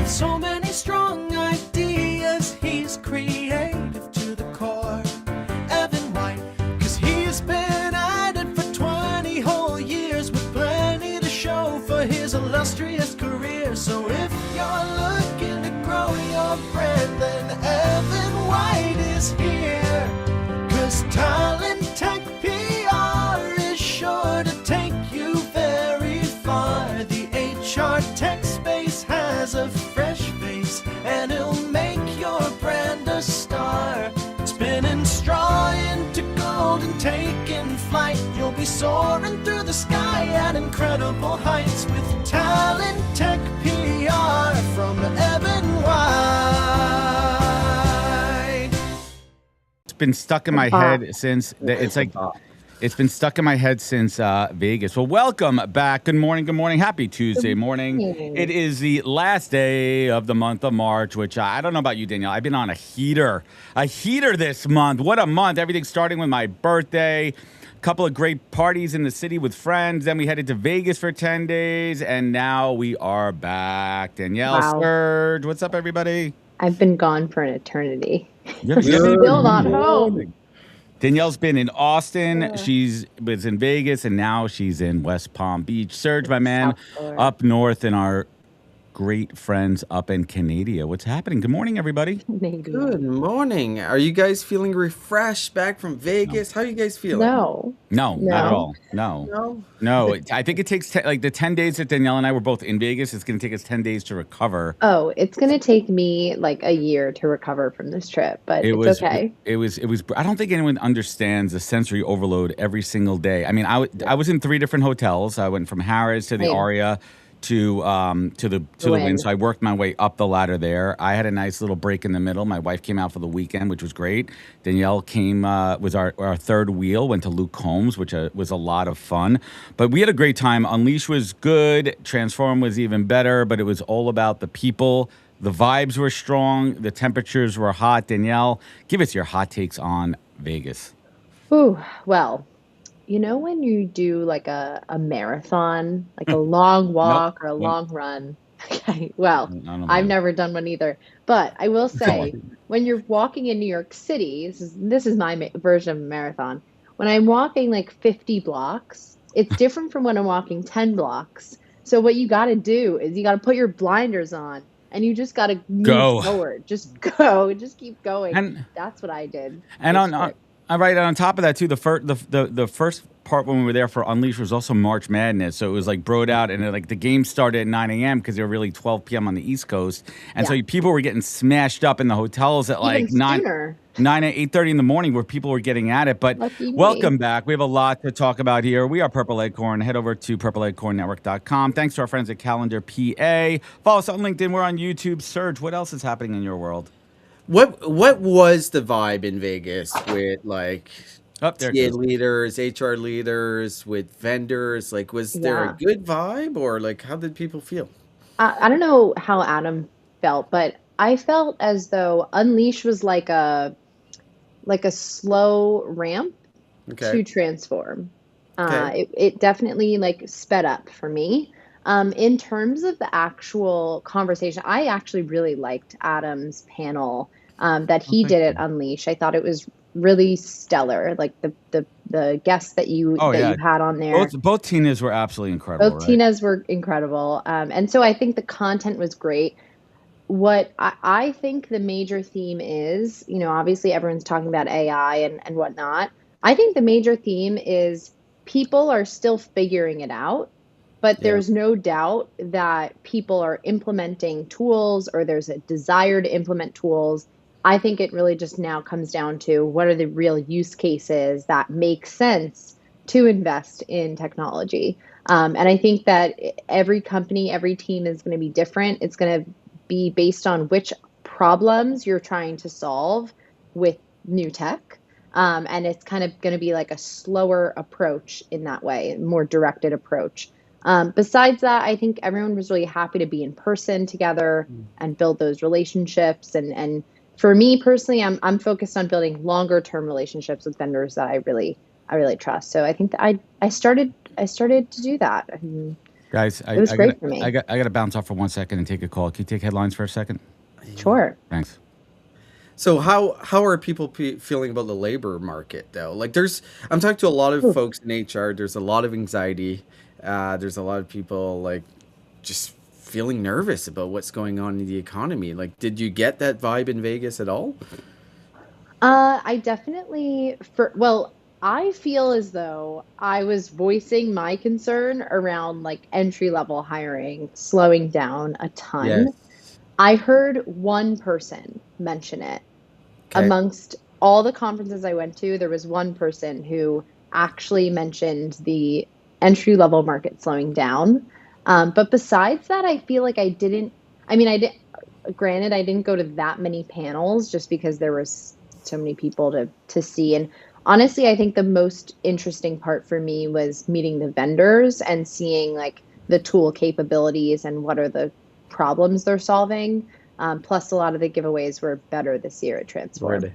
So many strong ideas, he's creative to the core. Evan White, cause he's been at it for 20 whole years with plenty to show for his illustrious career. So if you're looking to grow your brand, then Evan White is here. Cause talent tech PR is sure to take you very far. The HR tech space has a fresh face, and it'll make your brand a star. Spinning straw into gold and taking flight, you'll be soaring through the sky at incredible heights with talent tech PR from Evan White. It's been stuck in my head since it's been stuck in my head since Vegas. Well, welcome back. Good morning. Good morning. Happy Tuesday morning. It is the last day of the month of March, which I don't know about you, Danielle. I've been on a heater this month. What a month. Everything starting with my birthday. A couple of great parties in the city with friends. Then we headed to Vegas for 10 days. And now we are back. Danielle, Wow. Serge, what's up, everybody? I've been gone for an eternity. Yep. Still not home. Danielle's been in Austin. She was in Vegas, and now she's in West Palm Beach. Serge, my man, up north, and our great friends up in Canada. What's happening? Good morning, everybody. Good morning. Are you guys feeling refreshed back from Vegas? How are you guys feeling? No. No, not at all. No. I think it takes like the 10 days that Danielle and I were both in Vegas. It's going to take us 10 days to recover. Oh, it's going to take me like a year to recover from this trip, but it's okay. It was. I don't think anyone understands the sensory overload every single day. I mean, I was in 3 different hotels. I went from Harrah's to the Aria to the Wynn. So I worked my way up the ladder there. I had a nice little break in the middle. My wife came out for the weekend, which was great. Danielle came, was our third wheel, went to Luke Combs, which was a lot of fun. But we had a great time. Unleash was good. Transform was even better, but it was all about the people. The vibes were strong. The temperatures were hot. Danielle, give us your hot takes on Vegas. Ooh, well, you know when you do like a marathon, like a long walk or a long run? Okay, well, I've never done one either. But I will say, when you're walking in New York City, this is my version of a marathon. When I'm walking like 50 blocks, it's different from when I'm walking 10 blocks. So what you got to do is you got to put your blinders on, and you just got to move forward. Just go. Just keep going. And that's what I did. And on top of that too, the first part when we were there for Unleash was also March Madness, so it was like broed out, and the game started at 9 a.m. because they were really 12 p.m. on the East Coast, and so people were getting smashed up in the hotels at like 9 at 8:30 in the morning, where people were getting at it. But welcome back. We have a lot to talk about here. We are Purple Acorn. Head over to purpleacornnetwork.com. Thanks to our friends at Calendar PA. Follow us on LinkedIn. We're on YouTube. Serge, what else is happening in your world? What was the vibe in Vegas with like TA leaders, HR leaders, with vendors? Like, was there a good vibe, or like how did people feel? I don't know how Adam felt, but I felt as though Unleash was like a slow ramp to transform. It definitely like sped up for me. In terms of the actual conversation, I actually really liked Adam's panel that he did at Unleash. I thought it was really stellar. Like the guests that you had on there. Both Tinas were absolutely incredible. Both Tinas were incredible. And so I think the content was great. What I think the major theme is, you know, obviously everyone's talking about AI and whatnot. I think the major theme is people are still figuring it out. But there's no doubt that people are implementing tools, or there's a desire to implement tools. I think it really just now comes down to what are the real use cases that make sense to invest in technology. And I think that every company, every team is going to be different. It's going to be based on which problems you're trying to solve with new tech. And it's kind of going to be like a slower approach in that way, a more directed approach. Besides that, I think everyone was really happy to be in person together and build those relationships. And for me personally, I'm focused on building longer term relationships with vendors that I really trust. So I think that I started to do that. Guys, it was great for me. I got to bounce off for 1 second and take a call. Can you take headlines for a second? Sure. Thanks. So how are people feeling about the labor market though? Like I'm talking to a lot of folks in HR. There's a lot of anxiety. There's a lot of people like just feeling nervous about what's going on in the economy. Like, did you get that vibe in Vegas at all? I definitely I feel as though I was voicing my concern around like entry level hiring slowing down a ton. Yes. I heard one person mention it. Okay. Amongst all the conferences I went to, there was one person who actually mentioned the entry level market slowing down. But besides that, I feel like I didn't, granted, I didn't go to that many panels just because there was so many people to see. And honestly, I think the most interesting part for me was meeting the vendors and seeing like the tool capabilities and what are the problems they're solving. Plus, a lot of the giveaways were better this year at Transform. Right.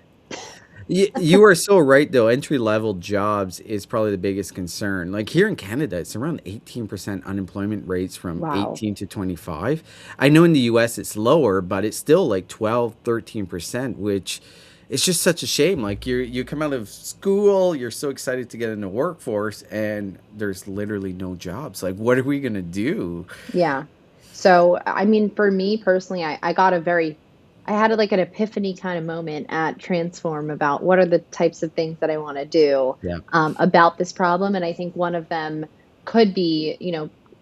You are so right, though. Entry-level jobs is probably the biggest concern. Like here in Canada, it's around 18% unemployment rates from 18 to 25. I know in the US it's lower, but it's still like 12, 13%, which it's just such a shame. Like you come out of school, you're so excited to get in the workforce, and there's literally no jobs. Like, what are we going to do? Yeah. So, I mean, for me personally, I had like an epiphany kind of moment at Transform about what are the types of things that I want to do about this problem. And I think one of them could be,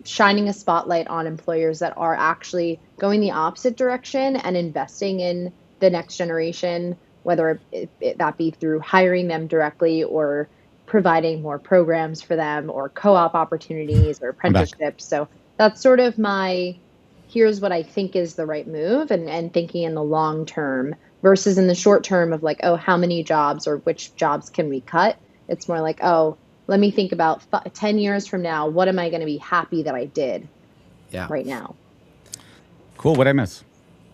shining a spotlight on employers that are actually going the opposite direction and investing in the next generation, whether that be through hiring them directly or providing more programs for them or co-op opportunities or apprenticeships. So that's sort of here's what I think is the right move and thinking in the long term versus in the short term of like, oh, how many jobs or which jobs can we cut? It's more like, oh, let me think about 10 years from now, what am I going to be happy that I did right now? Cool. What'd I miss?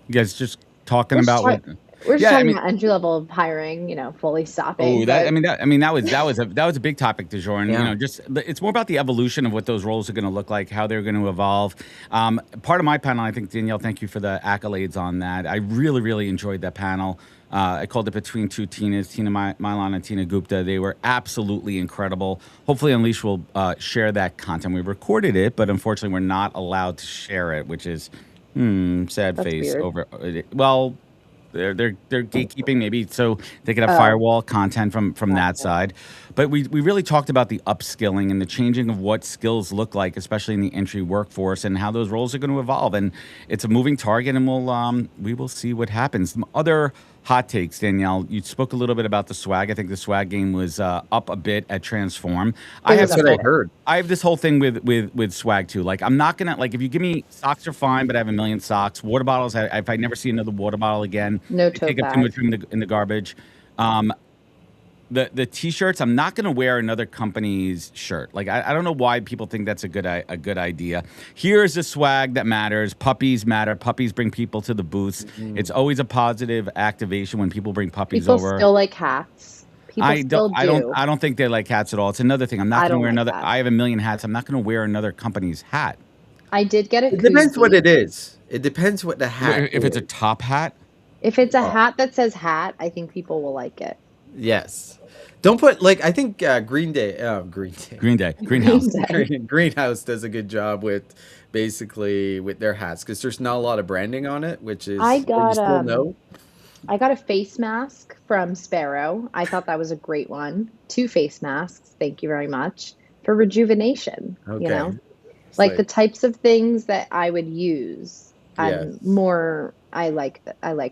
You guys just talking about what... We're just talking about entry level hiring, fully stopping. Oh, that was a big topic du jour, and just it's more about the evolution of what those roles are going to look like, how they're going to evolve. Part of my panel, I think Danielle, thank you for the accolades on that. I really, really enjoyed that panel. I called it Between Two Tinas, Tina Milan and Tina Gupta. They were absolutely incredible. Hopefully, Unleash will share that content. We recorded it, but unfortunately, we're not allowed to share it, which is sad. That's face weird. Over. Well. They're gatekeeping maybe so they could have firewall content from that side. But we really talked about the upskilling and the changing of what skills look like, especially in the entry workforce, and how those roles are going to evolve. And it's a moving target, and we will see what happens. Some other hot takes, Danielle. You spoke a little bit about the swag. I think the swag game was up a bit at Transform. That's what I heard. I have this whole thing with swag too. Like I'm not gonna if you give me socks are fine, but I have a million socks. Water bottles. If I never see another water bottle again, no tote take up too much room in the garbage. The t-shirts, I'm not going to wear another company's shirt. Like I don't know why people think that's a good idea. Here's the swag that matters. Puppies matter. Puppies bring people to the booths. Mm-hmm. It's always a positive activation when people bring puppies over. People still like hats. I don't think they like hats at all. It's another thing. I'm not going to wear another. I have a million hats. I'm not going to wear another company's hat. I did get it. It depends what it is. It depends what the hat is. If it's a top hat. If it's a hat that says hat, I think people will like it. Yes. Don't put I think Greenhouse does a good job with their hats because there's not a lot of branding on it, which is I got a face mask from Sparrow. I thought that was a great one. 2 face masks, thank you very much, for rejuvenation. Okay. Like the types of things that I would use. I like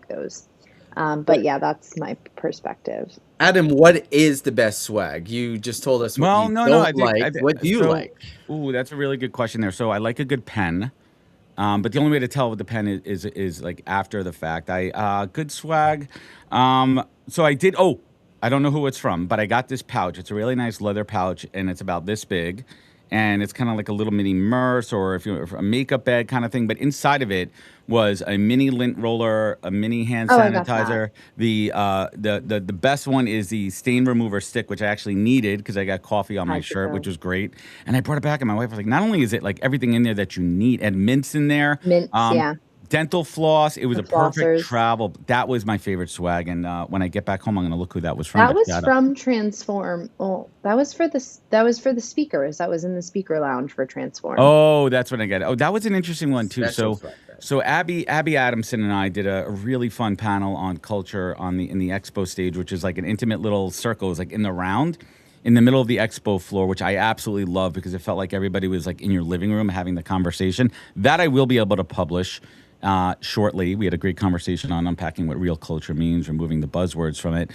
those. But yeah, that's my perspective. Adam, what is the best swag? You just told us what what do you like? Ooh, that's a really good question there. So I like a good pen. But the only way to tell with the pen is like after the fact. Good swag. So I did I don't know who it's from, but I got this pouch. It's a really nice leather pouch and it's about this big. and it's kind of like a little mini Merce or if you're a makeup bag kind of thing. But inside of it was a mini lint roller, a mini hand Oh, I got that. sanitizer. The best one is the stain remover stick, which I actually needed because I got coffee on my shirt, which was great. And I brought it back, and my wife was like, not only is it like everything in there that you need, and mints in there, Mints, yeah. dental floss. It was The a perfect flossers. travel. That was my favorite swag. And when I get back home, I'm gonna look who that was from. That but was shout out. from Transform. Oh, that was for the speakers. That was in the speaker lounge for Transform. Oh, that's when I got it. Oh, that was an interesting one too. Special So, swag bag. so Abby Adamson and I did a really fun panel on culture in the expo stage, which is like an intimate little circle, it was like in the round, in the middle of the expo floor, which I absolutely love because it felt like everybody was like in your living room having the conversation. That I will be able to publish shortly. We had a great conversation on unpacking what real culture means, removing the buzzwords from it.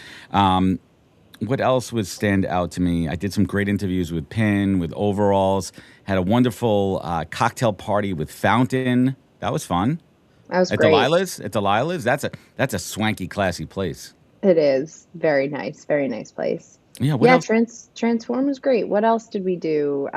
What else would stand out to me? I did some great interviews with Pin, with Overalls. Had a wonderful cocktail party with Fountain. That was fun. That was At great. Delilah's. That's a swanky, classy place. It is very nice place. Yeah. What else? Transform was great. What else did we do?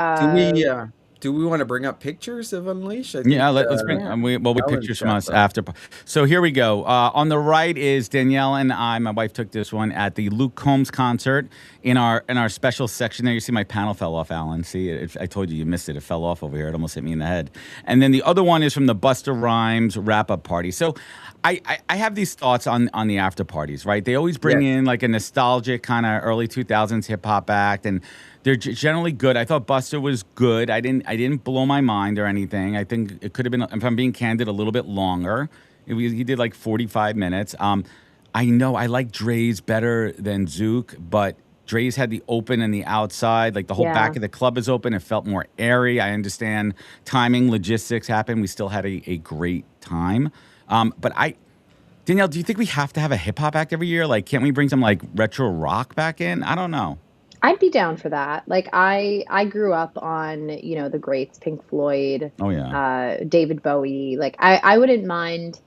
Do we want to bring up pictures of Unleash? I think, Let's bring. We pictures from us after. So here we go. On the right is Danielle and I. My wife took this one at the Luke Combs concert in our special section there. You see my panel fell off, Alan. See, I told you missed it. It fell off over here. It almost hit me in the head. And then the other one is from the Busta Rhymes wrap up party. So I have these thoughts on the after parties, right? They always bring in like a nostalgic kind of early 2000s hip hop act, and they're generally good. I thought Busta was good. I didn't blow my mind or anything. I think it could have been, if I'm being candid, a little bit longer. He did like 45 minutes. I know I like Dre's better than Zook, but Dre's had the open and the outside. Like the whole back of the club is open. It felt more airy. I understand timing, logistics happened. We still had a great time. Danielle, do you think we have to have a hip hop act every year? Like, can't we bring some like retro rock back in? I don't know. I'd be down for that. Like I grew up on, the greats, Pink Floyd, Oh yeah. David Bowie. Like I wouldn't mind,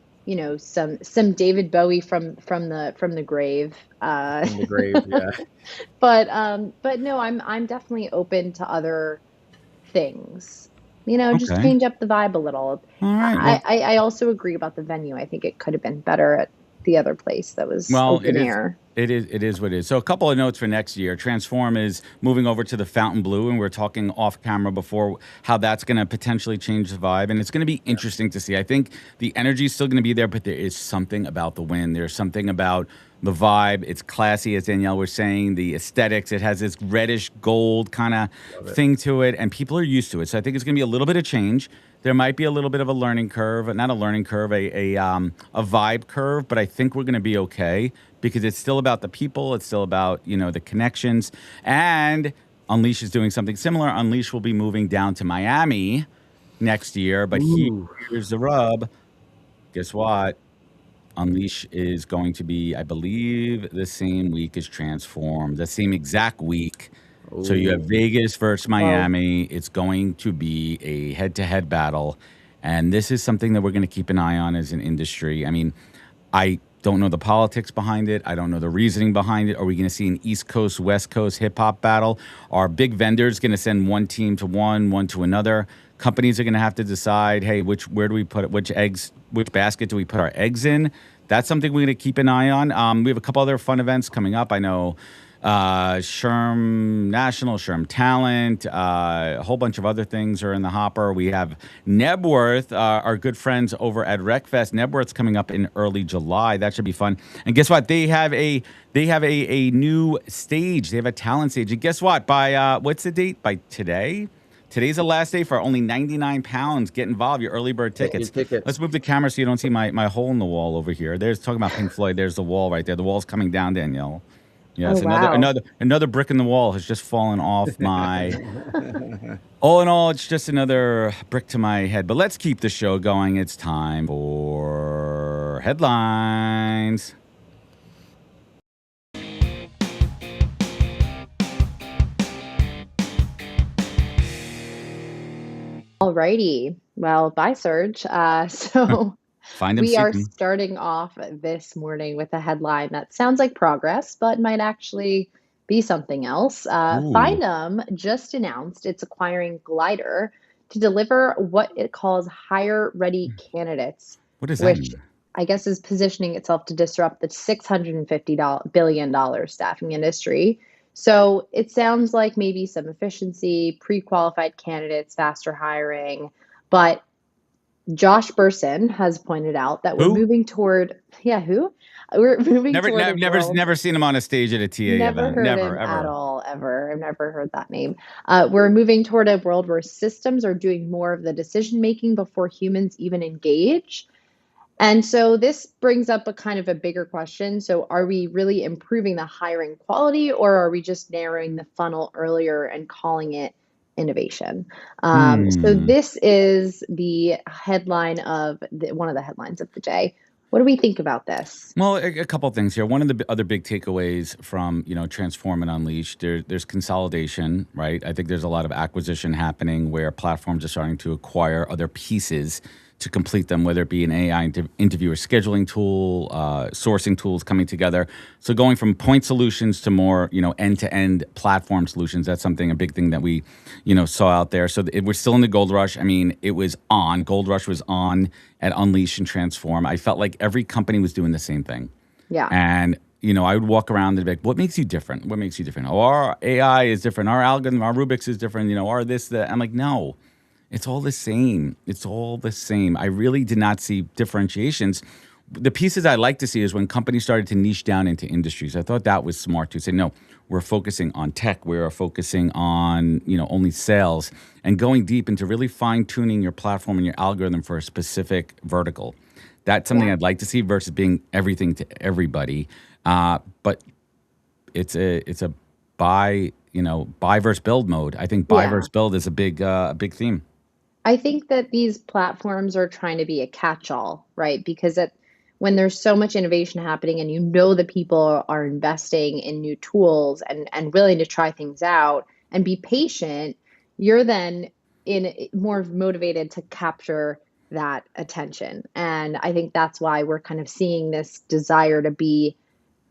some David Bowie from the grave. In the grave, yeah. But no, I'm definitely open to other things. Just Okay. change up the vibe a little. All right. Well, I also agree about the venue. I think it could have been better at the other place that was Well, open air. It is what it is. So a couple of notes for next year. Transform is moving over to the Fountain Blue, and we are talking off camera before how that's going to potentially change the vibe, and it's going to be interesting to see. I think the energy is still going to be there, but there is something about the wind. There's something about the vibe. It's classy, as Danielle was saying. The aesthetics. It has this reddish gold kind of thing to it, and people are used to it. So I think it's going to be a little bit of change. There might be a little bit of a learning curve, not a learning curve, a vibe curve, but I think we're going to be okay because it's still about the people. It's still about, the connections. And Unleash is doing something similar. Unleash will be moving down to Miami next year, but here's the rub. Guess what? Unleash is going to be, I believe, the same week as Transform, the same exact week. So you have Vegas versus Miami. It's going to be a head-to-head battle. And this is something that we're going to keep an eye on as an industry. I mean, I don't know the politics behind it. I don't know the reasoning behind it. Are we going to see an East Coast, West Coast hip-hop battle? Are big vendors going to send one team to one to another? Companies are going to have to decide, hey, where do we put it? Which basket do we put our eggs in? That's something we're going to keep an eye on. We have a couple other fun events coming up. I know SHRM National, SHRM Talent, a whole bunch of other things are in the hopper. We have Nebworth, our good friends over at RecFest. Nebworth's coming up in early July. That should be fun. And guess what? They have a new stage. They have a talent stage. And guess what? By what's the date? By today? Today's the last day for only £99. Get involved. Your early bird tickets. Let's move the camera so you don't see my hole in the wall over here. There's talking about Pink Floyd. There's the wall right there. The wall's coming down, Danielle. Yes, another brick in the wall has just fallen off my. All in all, it's just another brick to my head. But let's keep the show going. It's time for headlines. Alrighty. Well, bye, Serge. So we are starting off this morning with a headline that sounds like progress, but might actually be something else. Ooh, Findem just announced it's acquiring Glider to deliver what it calls hire ready candidates, what does that which mean? I guess is positioning itself to disrupt the $650 billion staffing industry. So it sounds like maybe some efficiency, pre qualified candidates, faster hiring. But Josh Bersin has pointed out that we're Who? moving toward, yeah, who? We're moving Never, toward a world. never seen him on a stage at a TA Never event. heard Never, him at ever. all, ever. I've never heard that name. We're moving toward a world where systems are doing more of the decision making before humans even engage. And so this brings up a kind of a bigger question. So are we really improving the hiring quality, or are we just narrowing the funnel earlier and calling it innovation? So Hmm. this is the headline of one of the headlines of the day. What do we think about this? Well, a couple things here. One of the other big takeaways from Transform and Unleash, there's consolidation, right? I think there's a lot of acquisition happening where platforms are starting to acquire other pieces to complete them, whether it be an AI interviewer scheduling tool, sourcing tools coming together. So going from point solutions to more end-to-end platform solutions. That's a big thing that we saw out there. So we're still in the gold rush. I mean, it was on. Gold rush was on at Unleash and Transform. I felt like every company was doing the same thing. Yeah. And, I would walk around and be like, what makes you different? What makes you different? Oh, our AI is different. Our algorithm, our Rubik's is different. Our this, that. I'm like, no, it's all the same. It's all the same. I really did not see differentiations. The pieces I like to see is when companies started to niche down into industries. I thought that was smart to say, no, we're focusing on tech. We're focusing on, only sales, and going deep into really fine tuning your platform and your algorithm for a specific vertical. That's something Yeah. I'd like to see versus being everything to everybody. But it's a buy versus build mode. I think buy Yeah. versus build is a big theme. I think that these platforms are trying to be a catch-all, right? Because when there's so much innovation happening and that people are investing in new tools and willing to try things out and be patient, you're then more motivated to capture that attention. And I think that's why we're kind of seeing this desire to be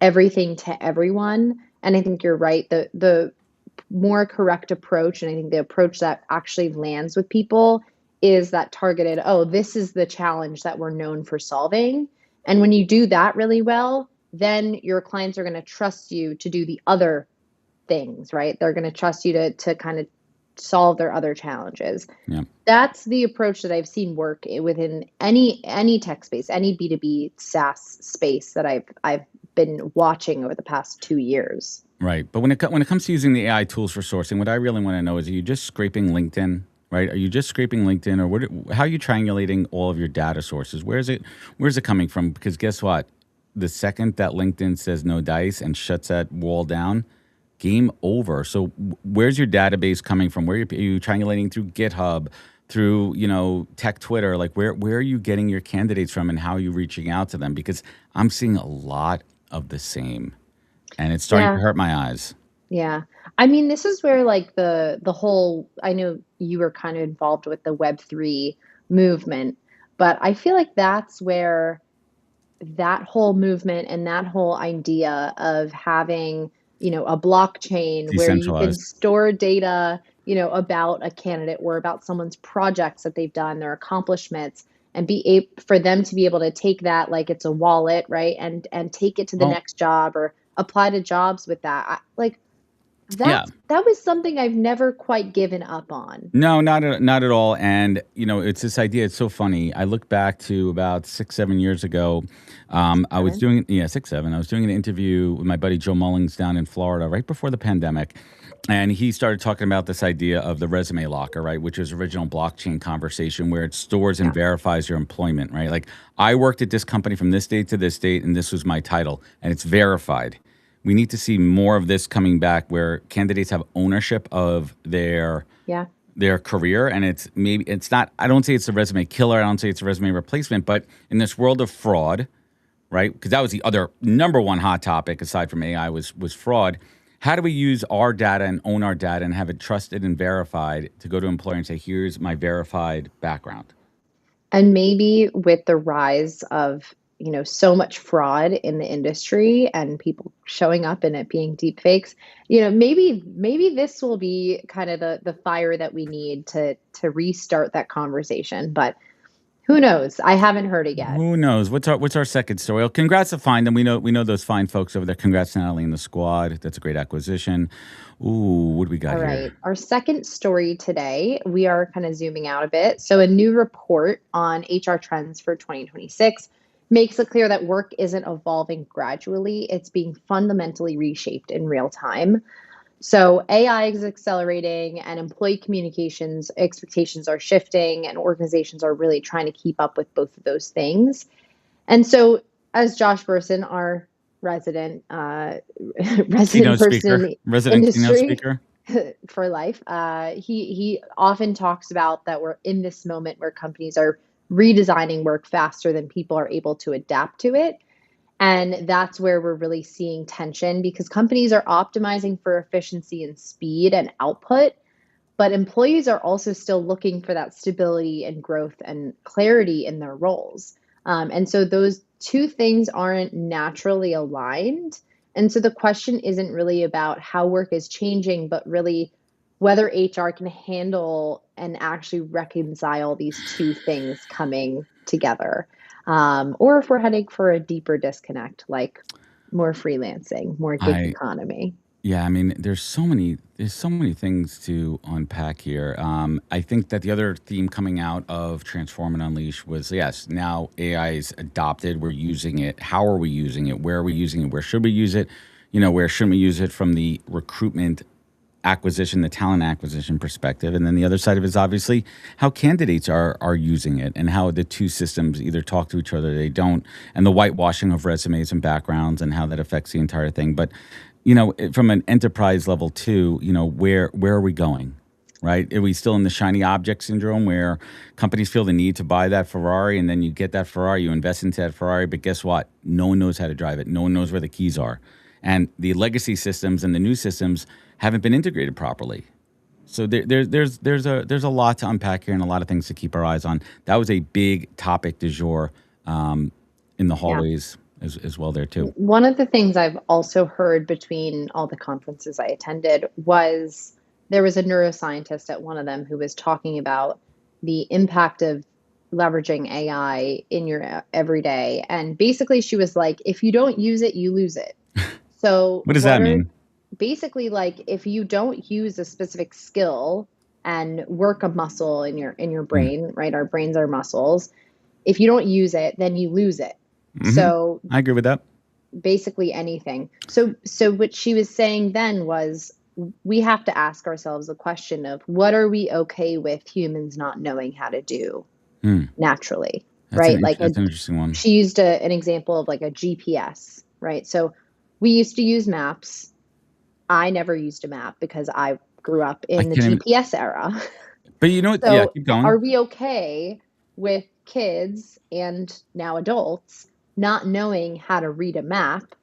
everything to everyone. And I think you're right. The more correct approach, and I think the approach that actually lands with people is that targeted, oh, this is the challenge that we're known for solving. And when you do that really well, then your clients are going to trust you to do the other things, right? They're going to trust you to kind of solve their other challenges. Yeah. That's the approach that I've seen work within any tech space, any B2B SaaS space that I've been watching over the past 2 years. Right. But when it comes to using the AI tools for sourcing, what I really want to know is, are you just scraping LinkedIn? Right? Are you just scraping LinkedIn, or how are you triangulating all of your data sources? Where's it coming from? Because guess what? The second that LinkedIn says no dice and shuts that wall down, game over. So where's your database coming from? Where are you triangulating through GitHub, through tech Twitter? Like where are you getting your candidates from, and how are you reaching out to them? Because I'm seeing a lot of the same, and it's starting to hurt my eyes. Yeah. I mean, this is where like the whole, I know you were kind of involved with the Web3 movement, but I feel like that's where that whole movement and that whole idea of having, a blockchain where you can Decentralized. store data, about a candidate or about someone's projects that they've done, their accomplishments, and be able for them to be able to take that like it's a wallet, right? And take it to the Well, next job or apply to jobs with that. yeah. That was something I've never quite given up on. No, not at all. And it's this idea. It's so funny. I look back to about 6-7 years ago. I was doing 6-7. I was doing an interview with my buddy Joe Mullings down in Florida right before the pandemic, and he started talking about this idea of the resume locker, right, which is original blockchain conversation where it stores and verifies your employment, right? Like I worked at this company from this date to this date, and this was my title, and it's verified. We need to see more of this coming back where candidates have ownership of their career. And it's not, I don't say it's a resume killer. I don't say it's a resume replacement, but in this world of fraud, right? Because that was the other number one hot topic aside from AI was fraud. How do we use our data and own our data and have it trusted and verified to go to an employer and say, here's my verified background? And maybe with the rise of so much fraud in the industry and people showing up and it being deep fakes, maybe this will be kind of the fire that we need to restart that conversation. But who knows? I haven't heard it yet. Who knows? What's our second story? Well, congrats to Find them. We know those fine folks over there. Congrats to Natalie and the squad. That's a great acquisition. Ooh, what do we got All here? right. Our second story today, we are kind of zooming out a bit. So a new report on HR trends for 2026 makes it clear that work isn't evolving gradually. It's being fundamentally reshaped in real time. So AI is accelerating and employee communications expectations are shifting and organizations are really trying to keep up with both of those things. And so as Josh Burson, our resident Keynote person speaker. in the Resident keynote industry speaker. for life, he often talks about that we're in this moment where companies are redesigning work faster than people are able to adapt to it. And that's where we're really seeing tension because companies are optimizing for efficiency and speed and output, but employees are also still looking for that stability and growth and clarity in their roles. And so those two things aren't naturally aligned. And so the question isn't really about how work is changing, but really whether HR can handle and actually reconcile these two things coming together. Or if we're heading for a deeper disconnect, like more freelancing, more gig economy. Yeah, I mean, there's so many things to unpack here. I think that the other theme coming out of Transform and Unleash was, yes, now AI is adopted. We're using it. How are we using it? Where are we using it? Where should we use it? Where shouldn't we use it from the recruitment acquisition, the talent acquisition perspective? And then the other side of it is obviously how candidates are using it and how the two systems either talk to each other, they don't, and the whitewashing of resumes and backgrounds and how that affects the entire thing. But from an enterprise level too, where are we going, right? Are we still in the shiny object syndrome where companies feel the need to buy that Ferrari and then you get that Ferrari, you invest into that Ferrari, but guess what? No one knows how to drive it. No one knows where the keys are. And the legacy systems and the new systems haven't been integrated properly. So there's a lot to unpack here and a lot of things to keep our eyes on. That was a big topic du jour in the hallways. Yeah. As well there too. One of the things I've also heard between all the conferences I attended was there was a neuroscientist at one of them who was talking about the impact of leveraging AI in your everyday. And basically she was like, if you don't use it, you lose it. So what does that mean? Basically, like if you don't use a specific skill and work a muscle in your brain, right? Our brains are muscles. If you don't use it, then you lose it. Mm-hmm. So I agree with that. Basically anything. So what she was saying then was we have to ask ourselves the question of what are we okay with humans not knowing how to do naturally, right? That's an interesting one. She used an example of like a GPS, right? So we used to use maps. I never used a map because I grew up in the GPS era. But you know what? So yeah, keep going. Are we okay with kids and now adults not knowing how to read a map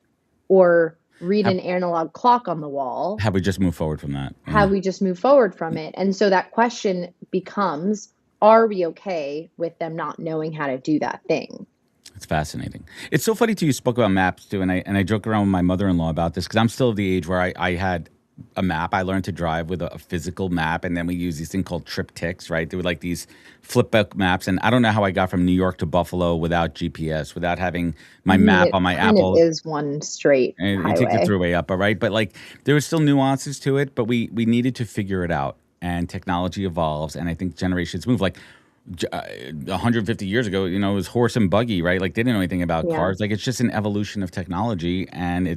or read an analog clock on the wall? Have we just moved forward from that? Have we just moved forward from it? And so that question becomes, are we okay with them not knowing how to do that thing? It's fascinating. It's so funny too. You spoke about maps too, and I joke around with my mother-in-law about this because I'm still of the age where I had a map. I learned to drive with a physical map, and then we use these thing called triptychs, right? They were like these flip book maps, and I don't know how I got from New York to Buffalo without GPS, without having my map on my Apple. It is one straight and highway. You take the throughway up, all right? But like there were still nuances to it, but we needed to figure it out, and technology evolves, and I think generations move. Like 150 years ago, it was horse and buggy, right? Like they didn't know anything about cars. Like it's just an evolution of technology, and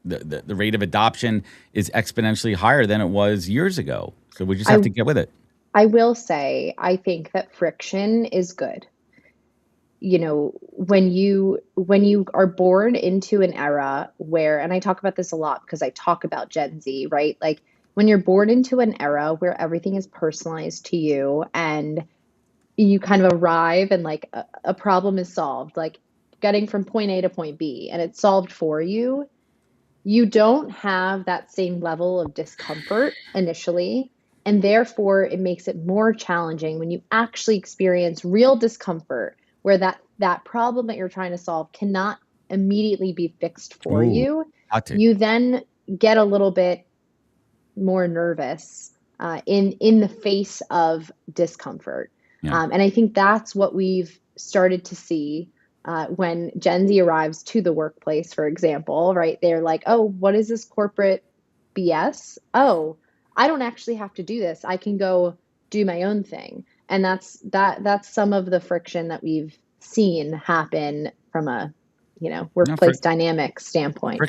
the rate of adoption is exponentially higher than it was years ago. So we just have to get with it. I will say, I think that friction is good. When you are born into an era where, and I talk about this a lot because I talk about Gen Z, right? Like when you're born into an era where everything is personalized to you and you kind of arrive and like a problem is solved, like getting from point A to point B, and it's solved for you. You don't have that same level of discomfort initially, and therefore it makes it more challenging when you actually experience real discomfort where that that problem that you're trying to solve cannot immediately be fixed for you, you then get a little bit more nervous in the face of discomfort. And I think that's what we've started to see when Gen Z arrives to the workplace, for example, right? They're like, oh, what is this corporate BS? Oh, I don't actually have to do this. I can go do my own thing. And that's some of the friction that we've seen happen from a workplace dynamic standpoint.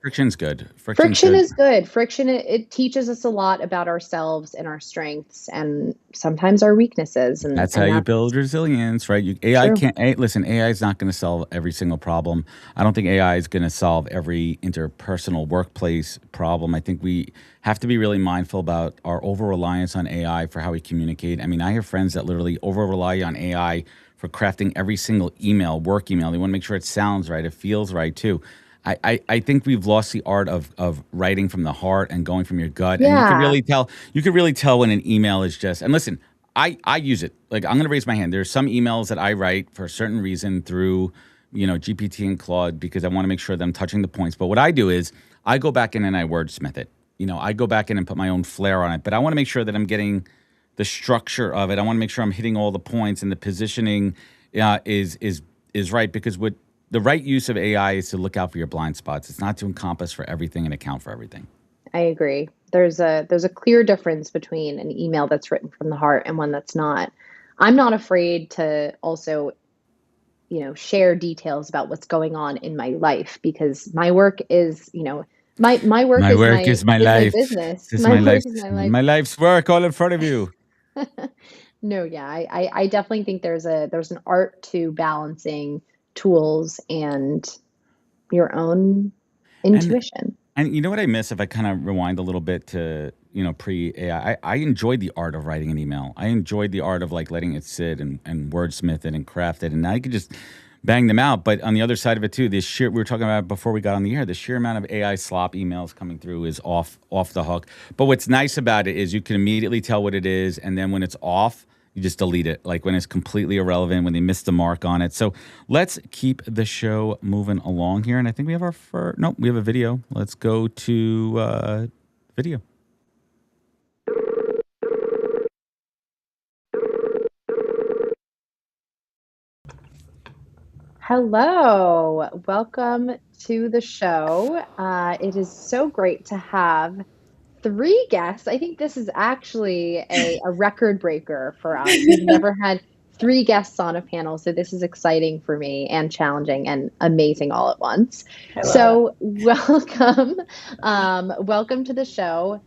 Friction's good. Friction is good. Friction, it teaches us a lot about ourselves and our strengths and sometimes our weaknesses. And that's how you build resilience, right? AI is not going to solve every single problem. I don't think AI is going to solve every interpersonal workplace problem. I think we have to be really mindful about our over-reliance on AI for how we communicate. I mean, I have friends that literally over-rely on AI for crafting every single email, work email. They want to make sure it sounds right, it feels right too. I think we've lost the art of writing from the heart and going from your gut. And you can really tell when an email is just, and listen, I use it. Like, I'm going to raise my hand. There's some emails that I write for a certain reason through, GPT and Claude because I want to make sure that I'm touching the points. But what I do is I go back in and I wordsmith it. I go back in and put my own flair on it. But I want to make sure that I'm getting the structure of it. I want to make sure I'm hitting all the points and the positioning is right, because what the right use of AI is to look out for your blind spots. It's not to encompass for everything and account for everything. I agree. There's a clear difference between an email that's written from the heart and one that's not. I'm not afraid to also, share details about what's going on in my life, because my work is, my work is my life. My business. My life is my life. My life's work all in front of you. No, yeah, I definitely think there's an art to balancing tools and your own intuition. And you know what I miss, if I kind of rewind a little bit to, pre-AI, I enjoyed the art of writing an email. I enjoyed the art of like letting it sit and wordsmith it and craft it. And now you could just bang them out. But on the other side of it too, we were talking about before we got on the air, the sheer amount of AI slop emails coming through is off the hook. But what's nice about it is you can immediately tell what it is. And then when it's off, you just delete it, like when it's completely irrelevant, when they missed the mark on it. So let's keep the show moving along here. And I think we have we have a video. Let's go to video. Hello, welcome to the show. It is so great to have 3 guests. I think this is actually a record breaker for us. We've never had 3 guests on a panel, so this is exciting for me and challenging and amazing all at once. Hello. So welcome to the show.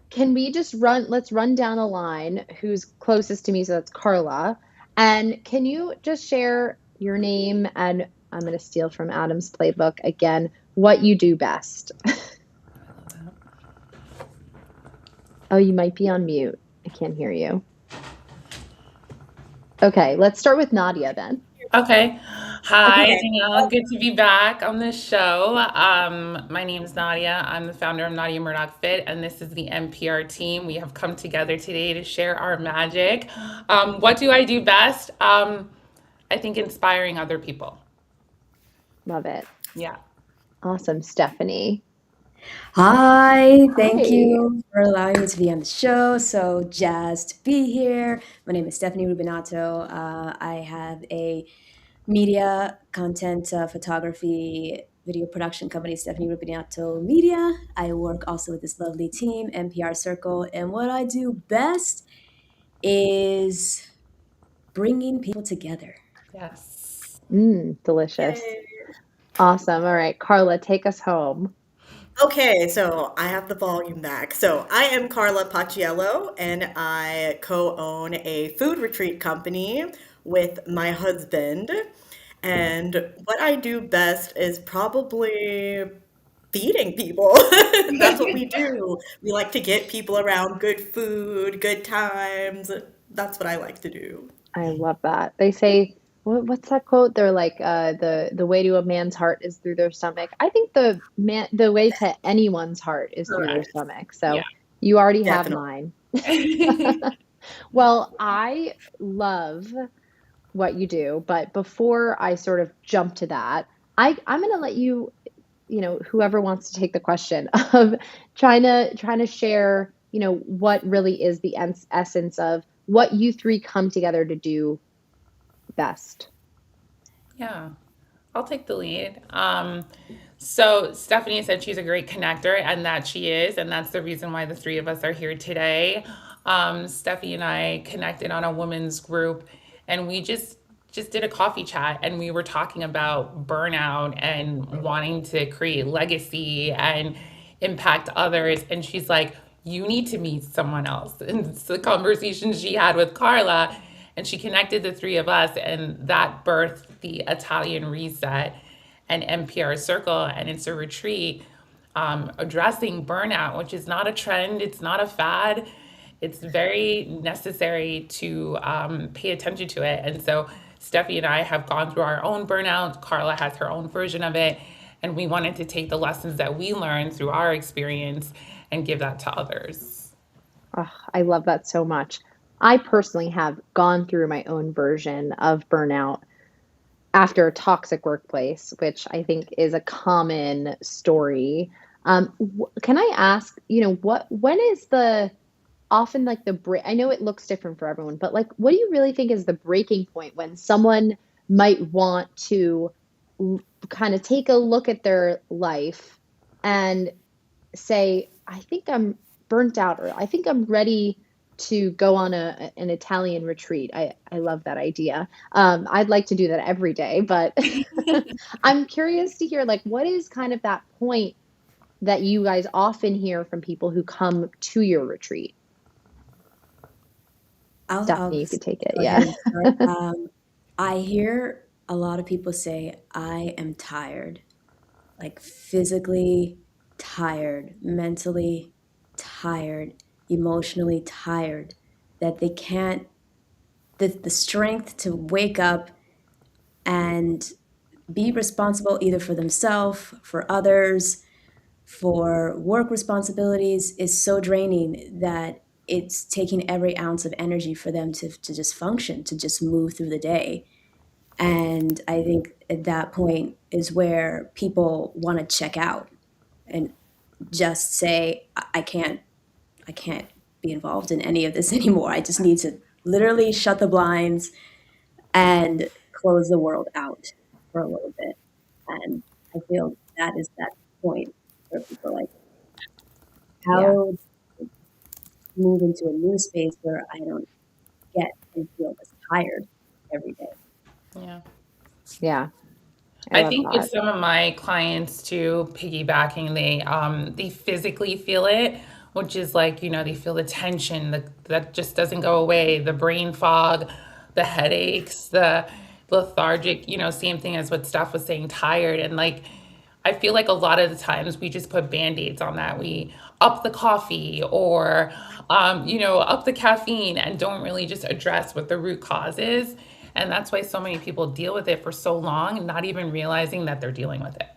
Can we just let's run down a line who's closest to me, so that's Karla. And can you just share your name, and I'm going to steal from Adam's playbook again, what you do best? Oh, you might be on mute. I can't hear you. Okay, let's start with Nadia then. Okay. Hi, Danielle. Good to be back on this show. My name is Nadia. I'm the founder of Nadia Murdock Fit, and this is the MPR team. We have come together today to share our magic. What do I do best? I think inspiring other people. Love it. Yeah. Awesome. Stephanie. Hi, thank you for allowing me to be on the show. So jazzed to be here. My name is Stephanie Rubinato. I have a media content photography video production company, Stephanie Rubinato Media. I work also with this lovely team, MPR Circle. And what I do best is bringing people together. Yes. Delicious. Yay. Awesome. All right, Karla, take us home. Okay, so I have the volume back. So I am Karla Paciello, and I co-own a food retreat company with my husband. And what I do best is probably feeding people. That's what we do. We like to get people around good food, good times. That's what I like to do. I love that. They say, what's that quote? They're like, the way to a man's heart is through their stomach. I think the way to anyone's heart is through their stomach. So you already have mine. Well, I love what you do. But before I sort of jump to that, I'm going to let you, whoever wants to take the question of trying to share, what really is the essence of what you three come together to do best. Yeah, I'll take the lead. So Stephanie said she's a great connector, and that she is, and that's the reason why the three of us are here today. Stephanie and I connected on a women's group, and we just did a coffee chat, and we were talking about burnout and wanting to create legacy and impact others. And she's like, "You need to meet someone else." And it's the conversation she had with Karla, and she connected the three of us, and that birthed the Italian Reset and MPR Circle. And it's a retreat addressing burnout, which is not a trend, it's not a fad. It's very necessary to pay attention to it. And so Steffi and I have gone through our own burnout. Karla has her own version of it. And we wanted to take the lessons that we learned through our experience and give that to others. Oh, I love that so much. I personally have gone through my own version of burnout after a toxic workplace, which I think is a common story. Can I ask, when is often like the break? I know it looks different for everyone, but like, what do you really think is the breaking point when someone might want to kind of take a look at their life and say, I think I'm burnt out, or I think I'm ready to go on an Italian retreat. I love that idea. I'd like to do that every day, but I'm curious to hear, like, what is kind of that point that you guys often hear from people who come to your retreat? Stephanie, you could take it. Yeah. I hear a lot of people say, I am tired, like physically tired, mentally tired, emotionally tired, that they can't, the strength to wake up and be responsible either for themselves, for others, for work responsibilities is so draining that it's taking every ounce of energy for them to just function, to just move through the day. And I think at that point is where people want to check out and just say, I can't be involved in any of this anymore. I just need to literally shut the blinds and close the world out for a little bit. And I feel that is that point where people are like, how move into a new space where I don't get and feel as tired every day. Yeah. Yeah. I think with some of my clients too, piggybacking, they physically feel it, which is like, they feel the tension that just doesn't go away, the brain fog, the headaches, the lethargic, same thing as what Steph was saying, tired. And like, I feel like a lot of the times we just put band-aids on that. We up the coffee or, up the caffeine and don't really just address what the root cause is. And that's why so many people deal with it for so long, not even realizing that they're dealing with it.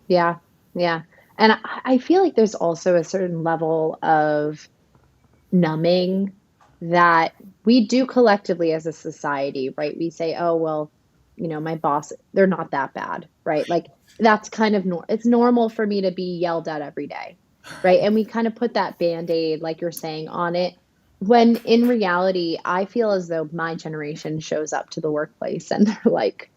Yeah. Yeah. And I feel like there's also a certain level of numbing that we do collectively as a society, right? We say, oh, well, my boss, they're not that bad, right? Like that's kind of, it's normal for me to be yelled at every day, right? And we kind of put that Band-Aid, like you're saying, on it. When in reality, I feel as though my generation shows up to the workplace and they're like,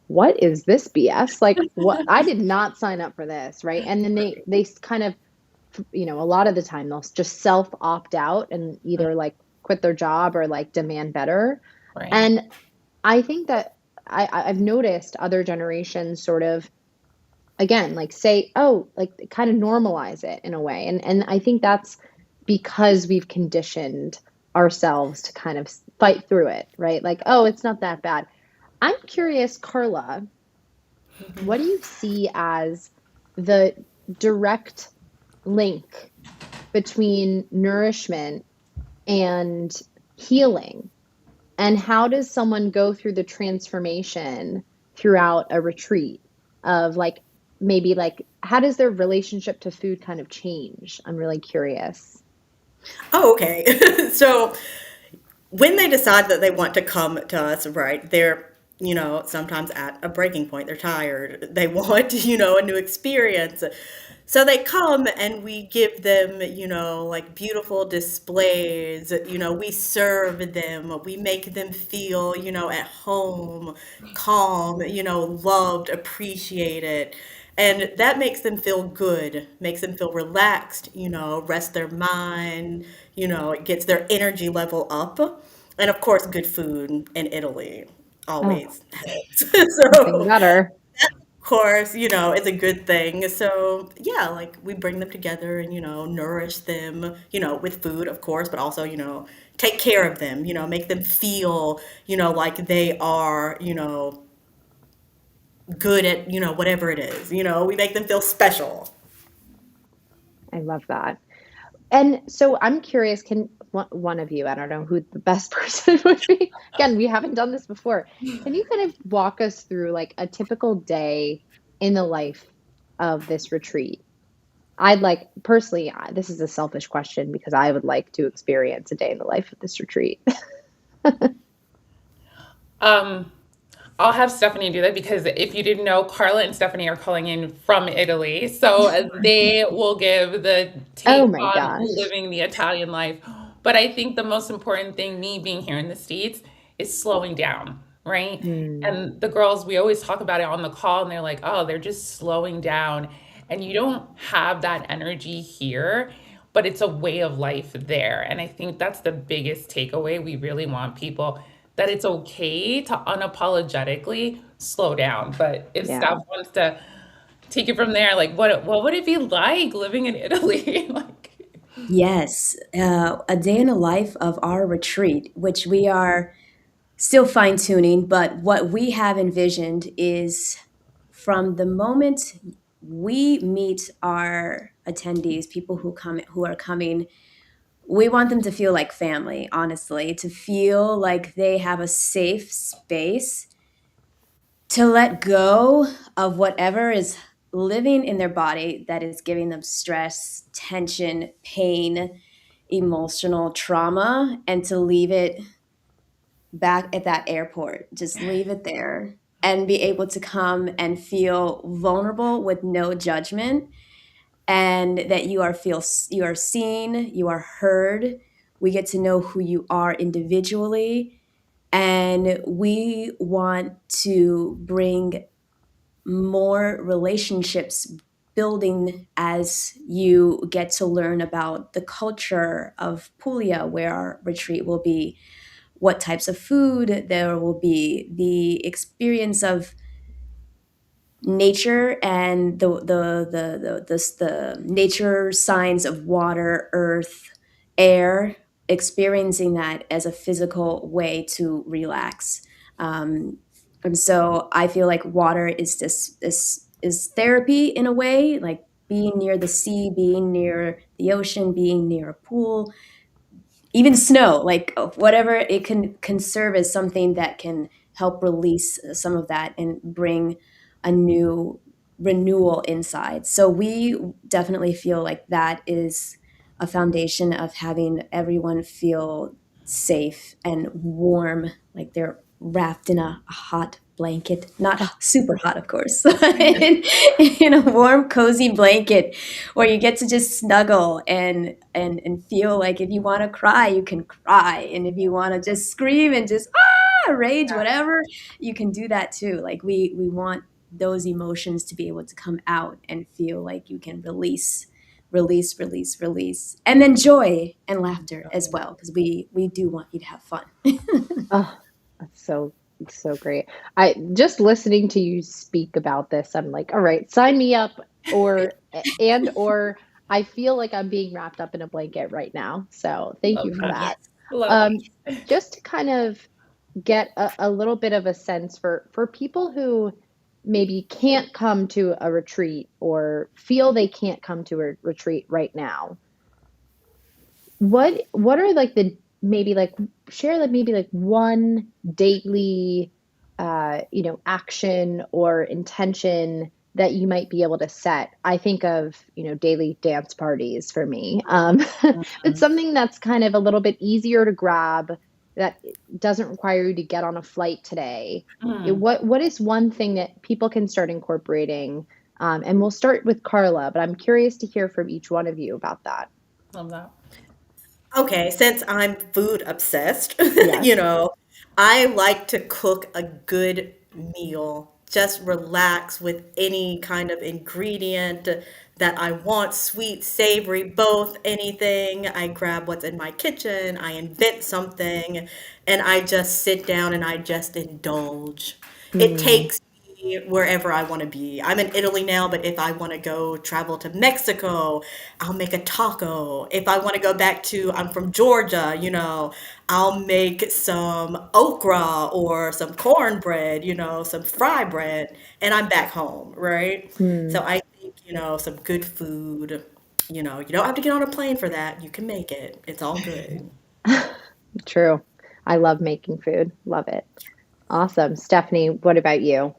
what is this BS? Like, what? I did not sign up for this, right? And then they kind of, a lot of the time they'll just self opt out and either like quit their job or like demand better. Right. And I think that I've noticed other generations sort of, again, like say, oh, like kind of normalize it in a way. And I think that's because we've conditioned ourselves to kind of fight through it, right? Like, oh, it's not that bad. I'm curious, Karla, what do you see as the direct link between nourishment and healing? And how does someone go through the transformation throughout a retreat of like, maybe like, how does their relationship to food kind of change? I'm really curious. Oh, okay. So when they decide that they want to come to us, right, they're, sometimes at a breaking point. They're tired. They want, a new experience. So they come and we give them, like beautiful displays. We serve them. We make them feel, at home, calm, loved, appreciated. And that makes them feel good, makes them feel relaxed, rest their mind, it gets their energy level up. And of course, good food in Italy Oh, always helps. nothing So better. course, it's a good thing. So, yeah, like we bring them together and, nourish them, with food, of course, but also, take care of them, make them feel, like they are, good at, whatever it is. We make them feel special. I love that. And so I'm curious, can one of you, I don't know who the best person would be. Again, we haven't done this before. Can you kind of walk us through like a typical day in the life of this retreat? I'd like, personally, this is a selfish question because I would like to experience a day in the life of this retreat. Um, I'll have Stephanie do that because if you didn't know, Karla and Stephanie are calling in from Italy. So they will give the Oh take my on gosh. living the Italian life. But I think the most important thing, me being here in the States, is slowing down, right? And the girls, we always talk about it on the call, and they're like, oh, they're just slowing down. And you don't have that energy here, but it's a way of life there. And I think that's the biggest takeaway. We really want people that it's okay to unapologetically slow down. But if Yeah. Steph wants to take it from there, like what would it be like living in Italy? Like, Yes, a day in the life of our retreat, which we are still fine tuning, but what we have envisioned is from the moment we meet our attendees, people who are coming, we want them to feel like family, honestly, to feel like they have a safe space to let go of whatever is living in their body that is giving them stress, tension, pain, emotional trauma, and to leave it back at that airport. Just leave it there and be able to come and feel vulnerable with no judgment, and that you are seen, you are heard. We get to know who you are individually, and we want to bring more relationships building as you get to learn about the culture of Puglia, where our retreat will be, what types of food there will be, the experience of nature and the nature signs of water, earth, air, experiencing that as a physical way to relax. And so I feel like water is this is therapy in a way, like being near the sea, being near the ocean, being near a pool, even snow, like whatever it can serve as something that can help release some of that and bring a new renewal inside. So we definitely feel like that is a foundation of having everyone feel safe and warm, like they're wrapped in a hot blanket, not super hot, of course, in a warm, cozy blanket where you get to just snuggle and feel like if you want to cry, you can cry, and if you want to just scream and just rage, whatever, you can do that too. Like we want those emotions to be able to come out and feel like you can release, and then joy and laughter as well, because we do want you to have fun. Oh, that's so great. I just listening to you speak about this, I'm like, all right, sign me up, or I feel like I'm being wrapped up in a blanket right now. So thank love you for that. that. Love Just to kind of get a little bit of a sense for people who maybe can't come to a retreat or feel they can't come to a retreat right now. What are like the maybe like share like maybe like one daily action or intention that you might be able to set. I think of, daily dance parties for me. It's something that's kind of a little bit easier to grab that doesn't require you to get on a flight today, Mm, what is one thing that people can start incorporating? And we'll start with Karla, but I'm curious to hear from each one of you about that. love that. Okay, since I'm food obsessed, Yes. I like to cook a good meal. Just relax with any kind of ingredient that I want, sweet, savory, both, anything. I grab what's in my kitchen, I invent something, and I just sit down and I just indulge. It Mm, takes me wherever I want to be. I'm in Italy now, but if I want to go travel to Mexico, I'll make a taco. If I want to go back to, I'm from Georgia, I'll make some okra or some cornbread, some fry bread, and I'm back home, right? So mm. I think, some good food, you don't have to get on a plane for that. You can make it. It's all good. True. I love making food. Love it. Awesome. Stephanie, what about you?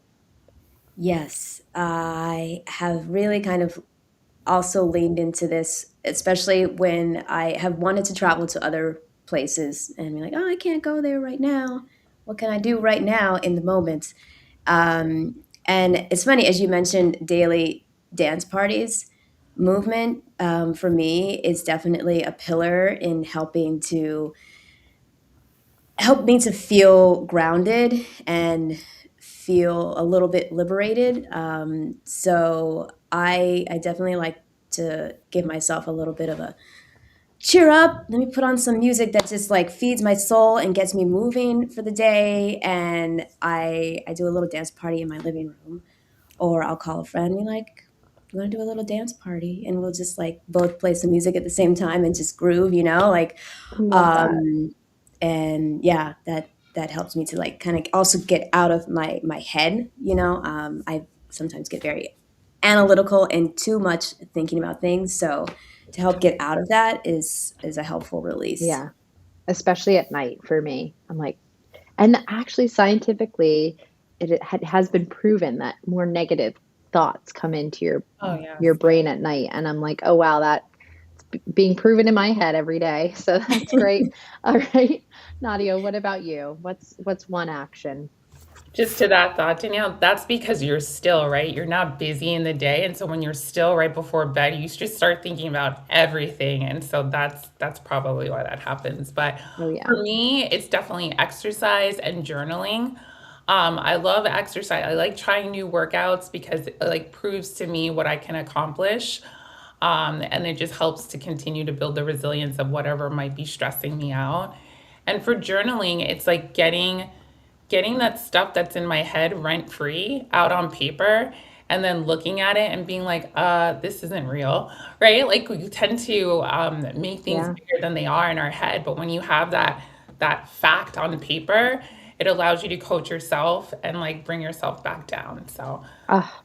Yes, I have really kind of also leaned into this, especially when I have wanted to travel to other places and be like, oh, I can't go there right now. What can I do right now in the moment? And it's funny, as you mentioned, daily dance parties. Movement for me is definitely a pillar in help me to feel grounded and feel a little bit liberated. So I definitely like to give myself a little bit of a cheer up. Let me put on some music that just like feeds my soul and gets me moving for the day. And I do a little dance party in my living room, or I'll call a friend and be like, you want to do a little dance party? And we'll just like both play some music at the same time and just groove, like, Love that. um, and yeah, that helps me to like kind of also get out of my head. I sometimes get very analytical and too much thinking about things. So to help get out of that is a helpful release. Yeah. Especially at night for me. I'm like, and actually scientifically, has been proven that more negative thoughts come into Oh, yes. your brain at night. And I'm like, oh wow, that's being proven in my head every day. So that's great. All right. Nadia, what about you? What's one action? Just to that thought, Danielle, that's because you're still, right? You're not busy in the day. And so when you're still right before bed, you just start thinking about everything. And so that's probably why that happens. But Oh yeah. for me, it's definitely exercise and journaling. I love exercise. I like trying new workouts because it like proves to me what I can accomplish. And it just helps to continue to build the resilience of whatever might be stressing me out. And for journaling, it's like getting that stuff that's in my head rent free out on paper and then looking at it and being like, this isn't real, right? Like we tend to make things Yeah. bigger than they are in our head, but when you have that fact on paper, it allows you to coach yourself and like bring yourself back down. So Oh,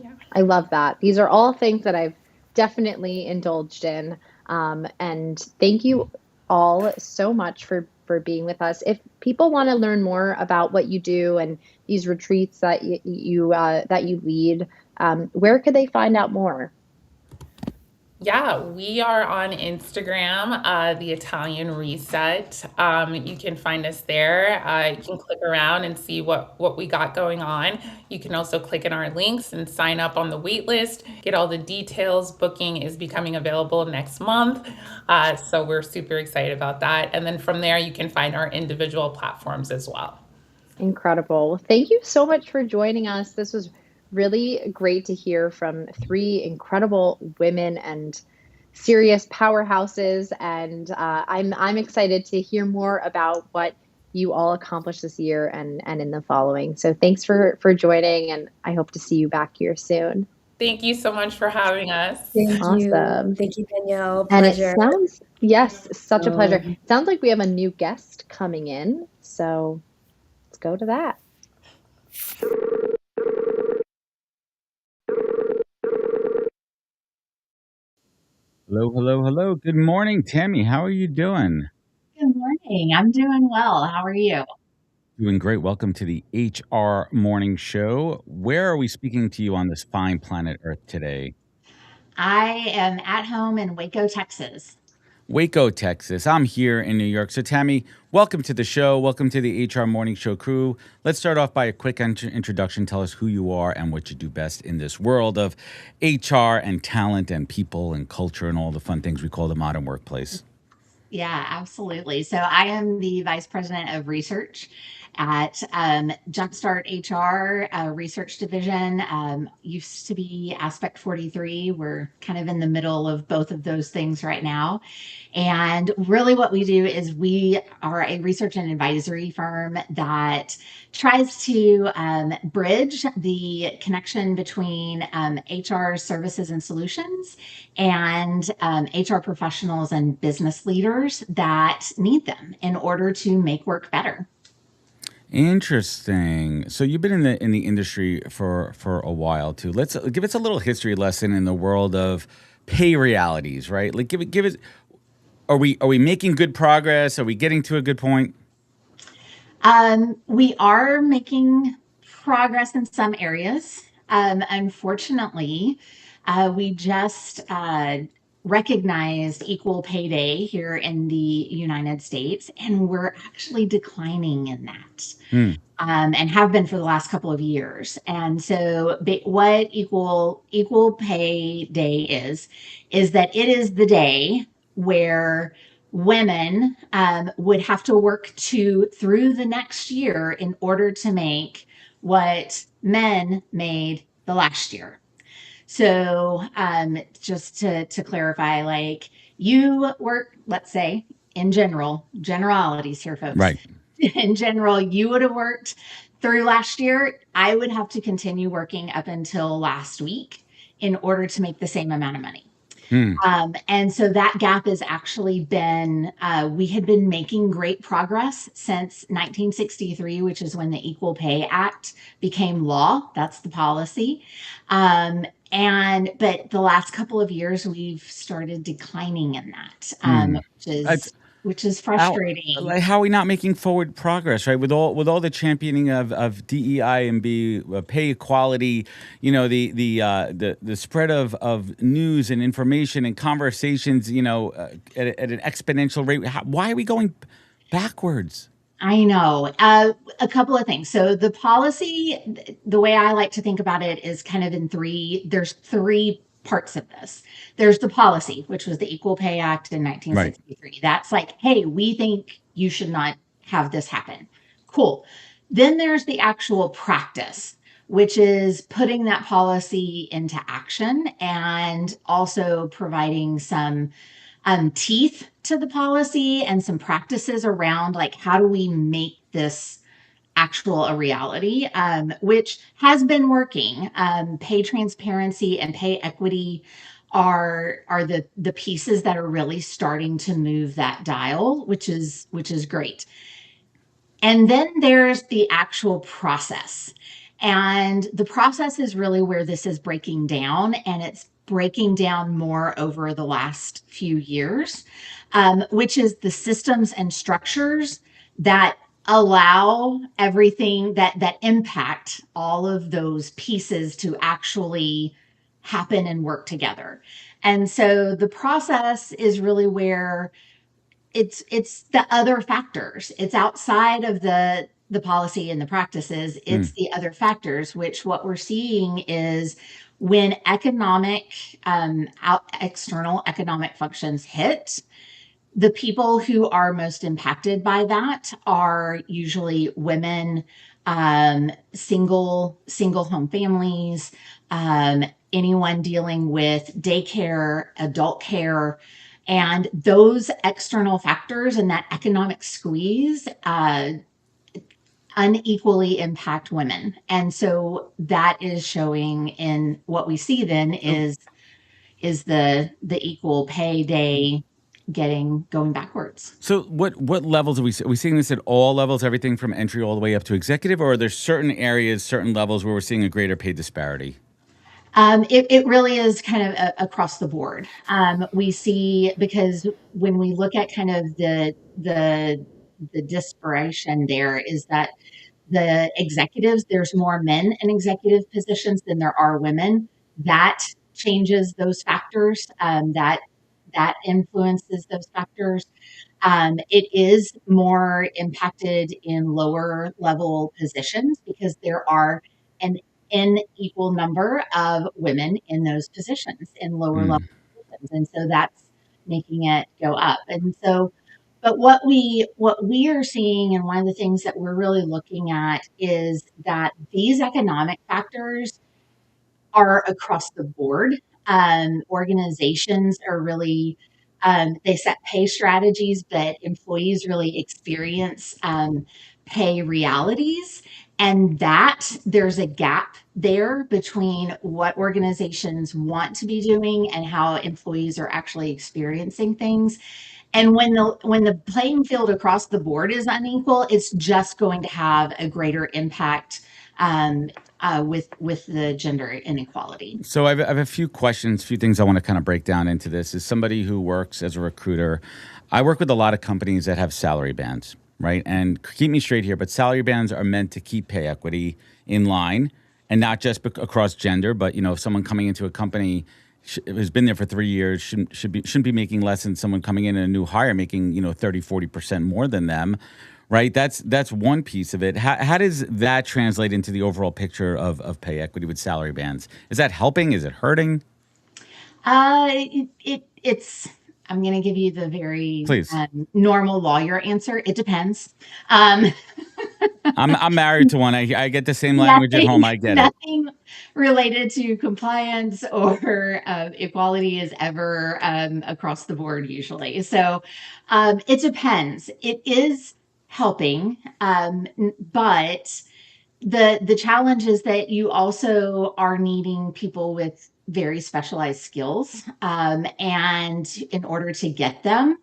yeah. I love that. These are all things that I've definitely indulged in. And thank you all so much for being with us. If people want to learn more about what you do and these retreats that that you lead, where could they find out more? Yeah, we are on Instagram, the Italian Reset. You can find us there. You can click around and see what we got going on. You can also click in our links and sign up on the wait list, get all the details. Booking is becoming available next month. So we're super excited about that. And then from there, you can find our individual platforms as well. Incredible. Well, thank you so much for joining us. This was really great to hear from three incredible women and serious powerhouses. And I'm excited to hear more about what you all accomplished this year and in the following. So thanks for joining, and I hope to see you back here soon. Thank you so much for having us. Thank you. Awesome. Thank you, Danielle. And it Pleasure. sounds, yes, such a pleasure. So, Sounds like we have a new guest coming in. So let's go to that. Hello, hello, hello. Good morning, Tami. How are you doing? Good morning. I'm doing well. How are you? Doing great. Welcome to the HR Morning Show. Where are we speaking to you on this fine planet Earth today? I am at home in Waco, Texas. Waco, Texas. I'm here in New York. So, Tami, welcome to the show. Welcome to the HR Morning Show crew. Let's start off by a quick introduction. Tell us who you are and what you do best in this world of HR and talent and people and culture and all the fun things we call the modern workplace. Yeah, absolutely. So I am the Vice President of Research at Jumpstart HR Research Division. Used to be Aspect 43. We're kind of in the middle of both of those things right now. And really what we do is we are a research and advisory firm that tries to bridge the connection between HR services and solutions and HR professionals and business leaders that need them in order to make work better. Interesting. So you've been in the industry for a while too. Let's give us a little history lesson in the world of pay realities, right? Like give it. Are we making good progress? Are we getting to a good point? We are making progress in some areas. Unfortunately, we just recognized Equal Pay Day here in the United States, and we're actually declining in that. And have been for the last couple of years. And so what Equal Pay Day is that it is the day where women would have to work through the next year in order to make what men made the last year. So just to clarify, like you work, let's say in generalities here, folks. Right. In general, you would have worked through last year. I would have to continue working up until last week in order to make the same amount of money. And so that gap has actually been, we had been making great progress since 1963, which is when the Equal Pay Act became law. That's the policy. But the last couple of years, we've started declining in that, which is frustrating. How are we not making forward progress, right? With all the championing of DEI and pay equality, you know, the spread of news and information and conversations, you know, at an exponential rate. Why are we going backwards? I know. A couple of things. So the policy, the way I like to think about it is kind of there's three parts of this. There's the policy, which was the Equal Pay Act in 1963. Right. That's like, hey, we think you should not have this happen. Cool. Then there's the actual practice, which is putting that policy into action and also providing some teeth to the policy and some practices around like how do we make this actual a reality, which has been working. Pay transparency and pay equity are the pieces that are really starting to move that dial, which is great. And then there's the actual process. And the process is really where this is breaking down, and it's breaking down more over the last few years, which is the systems and structures that allow everything that impact all of those pieces to actually happen and work together. And so the process is really where it's the other factors. It's outside of the policy and the practices. It's the other factors, which what we're seeing is when external economic functions hit, the people who are most impacted by that are usually women, single home families, anyone dealing with daycare, adult care, and those external factors and that economic squeeze unequally impact women. And so that is showing in what we see then is the Equal Pay Day going backwards. So what levels are we seeing this at all levels, everything from entry all the way up to executive, or are there certain areas, certain levels where we're seeing a greater pay disparity? It really is kind of across the board. We see, because when we look at kind of the disparation there is that the executives, there's more men in executive positions than there are women. That changes those factors. That that influences those factors. It is more impacted in lower level positions because there are an unequal number of women in those positions in lower level positions. And so that's making it go up. And so, but what we are seeing, and one of the things that we're really looking at is that these economic factors are across the board. Organizations are really, they set pay strategies, but employees really experience pay realities. And that there's a gap there between what organizations want to be doing and how employees are actually experiencing things. And when the playing field across the board is unequal, it's just going to have a greater impact with the gender inequality. So I have a few questions, a few things I want to kind of break down into this. As somebody who works as a recruiter, I work with a lot of companies that have salary bands, right? And keep me straight here, but salary bands are meant to keep pay equity in line, and not just across gender, but if someone coming into a company who's been there for 3 years shouldn't be making less than someone coming in a new hire making 30-40% more than them. Right, that's one piece of it. How does that translate into the overall picture of pay equity with salary bands? Is that helping? Is it hurting? It's. I'm going to give you the very Please. Normal lawyer answer. It depends. I'm married to one. I get the same language at home. I get nothing related to compliance or equality is ever across the board usually. So it depends. It is helping, but the challenge is that you also are needing people with very specialized skills, and in order to get them,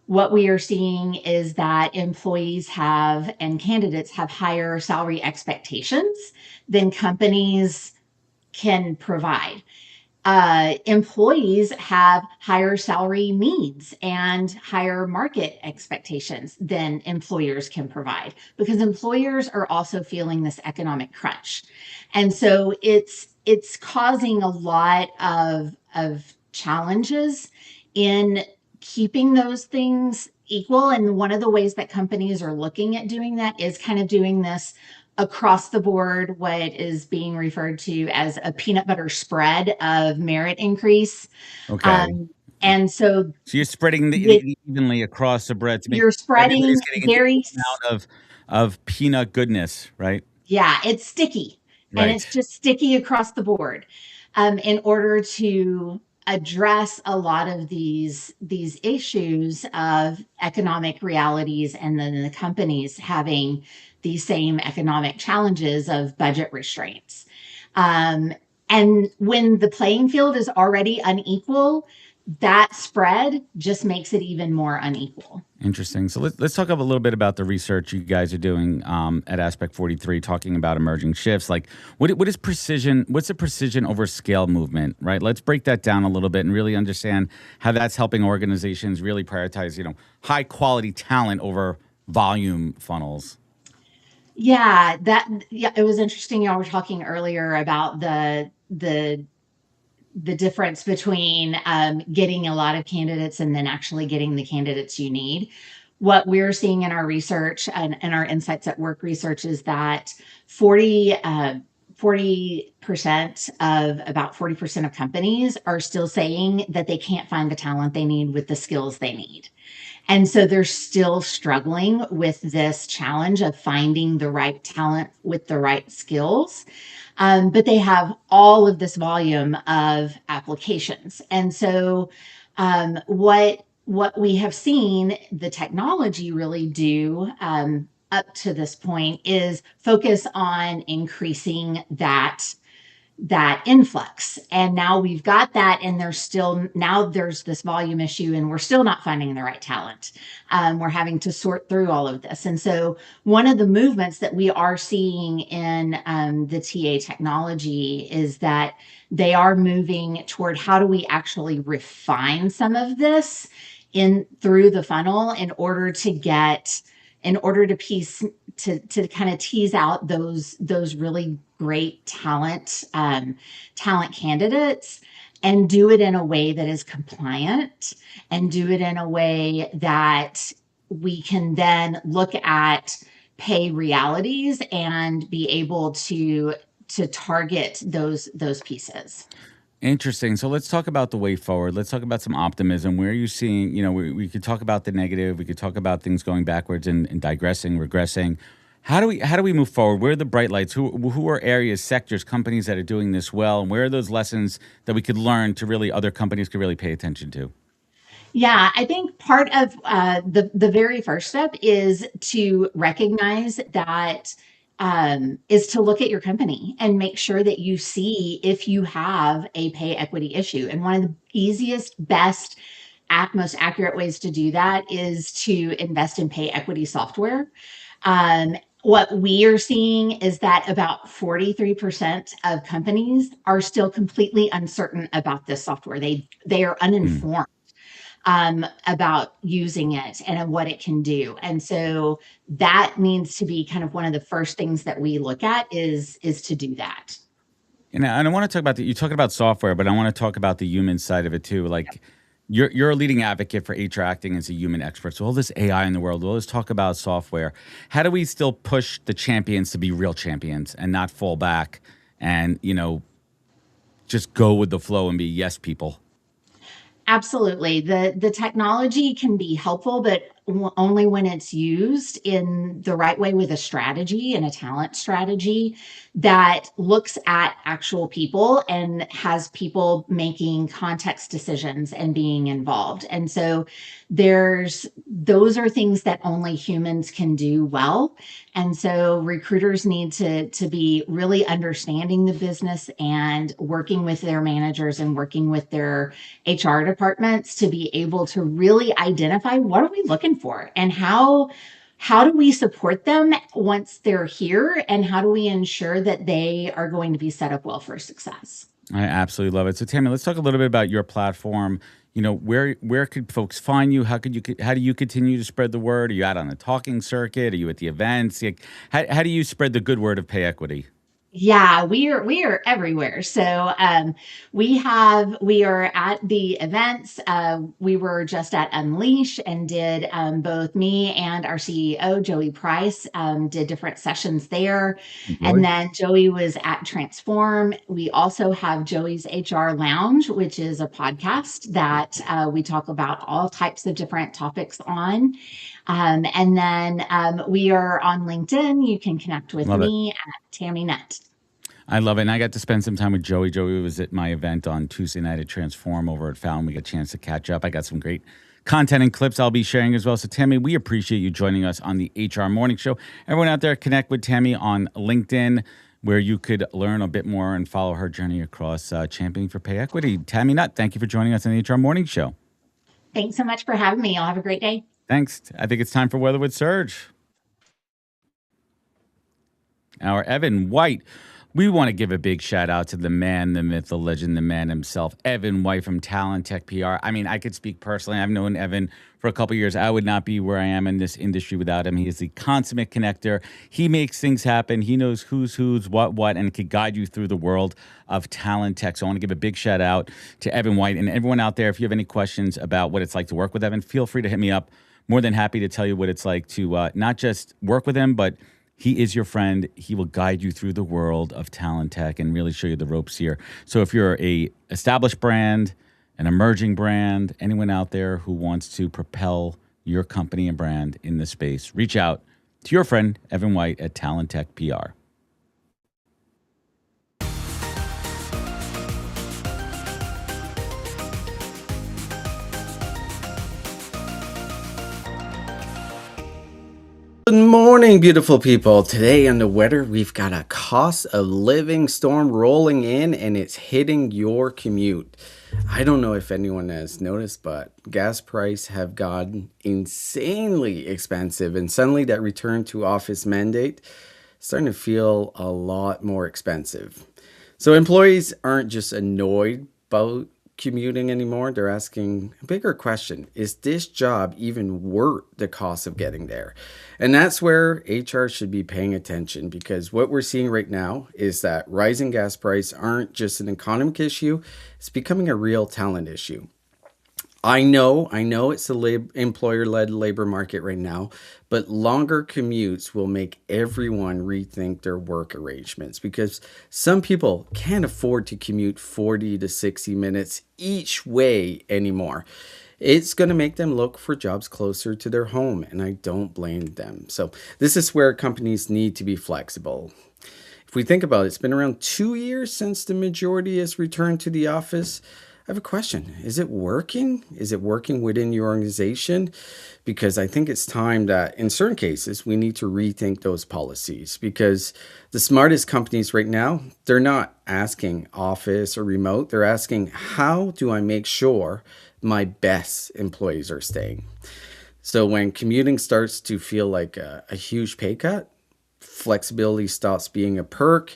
what we are seeing is that employees have and candidates have higher salary expectations than companies can provide. Employees have higher salary needs and higher market expectations than employers can provide, because employers are also feeling this economic crunch. And so it's causing a lot of challenges in keeping those things equal. And one of the ways that companies are looking at doing that is kind of doing this across the board, what is being referred to as a peanut butter spread of merit increase. Okay. And so you're spreading evenly across the bread to make you're spreading very amount of peanut goodness, right? Yeah, it's sticky, right. And it's just sticky across the board. In order to address a lot of these issues of economic realities, and then the companies having these same economic challenges of budget restraints. And when the playing field is already unequal, that spread just makes it even more unequal. Interesting. So let's talk a little bit about the research you guys are doing at Aspect 43, talking about emerging shifts. Like, what is precision? What's the precision over scale movement, right? Let's break that down a little bit and really understand how that's helping organizations really prioritize, high quality talent over volume funnels. Yeah, it was interesting. Y'all were talking earlier about the difference between getting a lot of candidates and then actually getting the candidates you need. What we're seeing in our research and our Insights at Work research is that 40% of companies are still saying that they can't find the talent they need with the skills they need. And so they're still struggling with this challenge of finding the right talent with the right skills. But they have all of this volume of applications. And so what we have seen the technology really do up to this point is focus on increasing that influx. And now we've got that, and there's this volume issue, and we're still not finding the right talent. We're having to sort through all of this. And so one of the movements that we are seeing in the TA technology is that they are moving toward how do we actually refine some of this through the funnel in order to kind of tease out those really great talent candidates, and do it in a way that is compliant and do it in a way that we can then look at pay realities and be able to target those pieces. Interesting. So let's talk about the way forward. Let's talk about some optimism. Where are you seeing, we could talk about the negative. We could talk about things going backwards and digressing, regressing. How do we move forward? Where are the bright lights? Who are areas, sectors, companies that are doing this well? And where are those lessons that we could learn to really, other companies could really pay attention to? Yeah, I think part of the very first step is to recognize that is to look at your company and make sure that you see if you have a pay equity issue. And one of the easiest, best, most accurate ways to do that is to invest in pay equity software. What we are seeing is that about 43% of companies are still completely uncertain about this software. They are uninformed about using it and what it can do. And so that needs to be kind of one of the first things that we look at is to do that. And I want to talk about you talking about software, but I want to talk about the human side of it too. Like you're a leading advocate for HR acting as a human expert. So all this AI in the world, we'll always talk about software. How do we still push the champions to be real champions and not fall back and, just go with the flow and be yes people? Absolutely. The technology can be helpful, but only when it's used in the right way with a strategy and a talent strategy that looks at actual people and has people making context decisions and being involved. And so those are things that only humans can do well. And so recruiters need to be really understanding the business and working with their managers and working with their HR departments to be able to really identify what are we looking for and how do we support them once they're here, and how do we ensure that they are going to be set up well for success? I absolutely love it. So Tami, let's talk a little bit about your platform. Where could folks find you? How do you continue to spread the word? Are you out on the talking circuit? Are you at the events? How do you spread the good word of pay equity? Yeah, we are everywhere. So we are at the events. We were just at Unleash and did both me and our CEO Joey Price did different sessions there. And then Joey was at Transform. We also have Joey's HR Lounge, which is a podcast that we talk about all types of different topics on. And then we are on LinkedIn. You can connect with me at Tami Nutt. I love it. And I got to spend some time with Joey. Joey was at my event on Tuesday night at Transform over at Fallon. We got a chance to catch up. I got some great content and clips I'll be sharing as well. So Tami, we appreciate you joining us on the HR Morning Show. Everyone out there, connect with Tami on LinkedIn, where you could learn a bit more and follow her journey across championing for pay equity. Tami Nutt, thank you for joining us on the HR Morning Show. Thanks so much for having me. Y'all have a great day. Thanks. I think it's time for Weather with Serge. Our Evan White. We want to give a big shout out to the man, the myth, the legend, the man himself, Evan White from Talent Tech PR. I mean, I could speak personally. I've known Evan for a couple of years. I would not be where I am in this industry without him. He is the consummate connector. He makes things happen. He knows who's, what, and can guide you through the world of talent tech. So I want to give a big shout out to Evan White and everyone out there. If you have any questions about what it's like to work with Evan, feel free to hit me up. More than happy to tell you what it's like to not just work with him, but he is your friend. He will guide you through the world of talent tech and really show you the ropes here. So if you're a established brand, an emerging brand, anyone out there who wants to propel your company and brand in this space, reach out to your friend, Evan White at Talent Tech PR. Good morning, beautiful people. Today on the weather, we've got a cost of living storm rolling in and it's hitting your commute. I don't know if anyone has noticed, but gas prices have gotten insanely expensive, and suddenly that return to office mandate is starting to feel a lot more expensive. So employees aren't just annoyed about commuting anymore. They're asking a bigger question. Is this job even worth the cost of getting there? And that's where HR should be paying attention, because what we're seeing right now is that rising gas prices aren't just an economic issue. It's becoming a real talent issue. I know it's a employer-led labor market right now, but longer commutes will make everyone rethink their work arrangements, because some people can't afford to commute 40 to 60 minutes each way anymore. It's going to make them look for jobs closer to their home, and I don't blame them. So this is where companies need to be flexible. If we think about it, it's been around 2 years since the majority has returned to the office. I have a question. Is it working? Is it working within your organization? Because I think it's time that in certain cases, we need to rethink those policies, because the smartest companies right now, they're not asking office or remote. They're asking, how do I make sure my best employees are staying? So when commuting starts to feel like a huge pay cut, flexibility stops being a perk,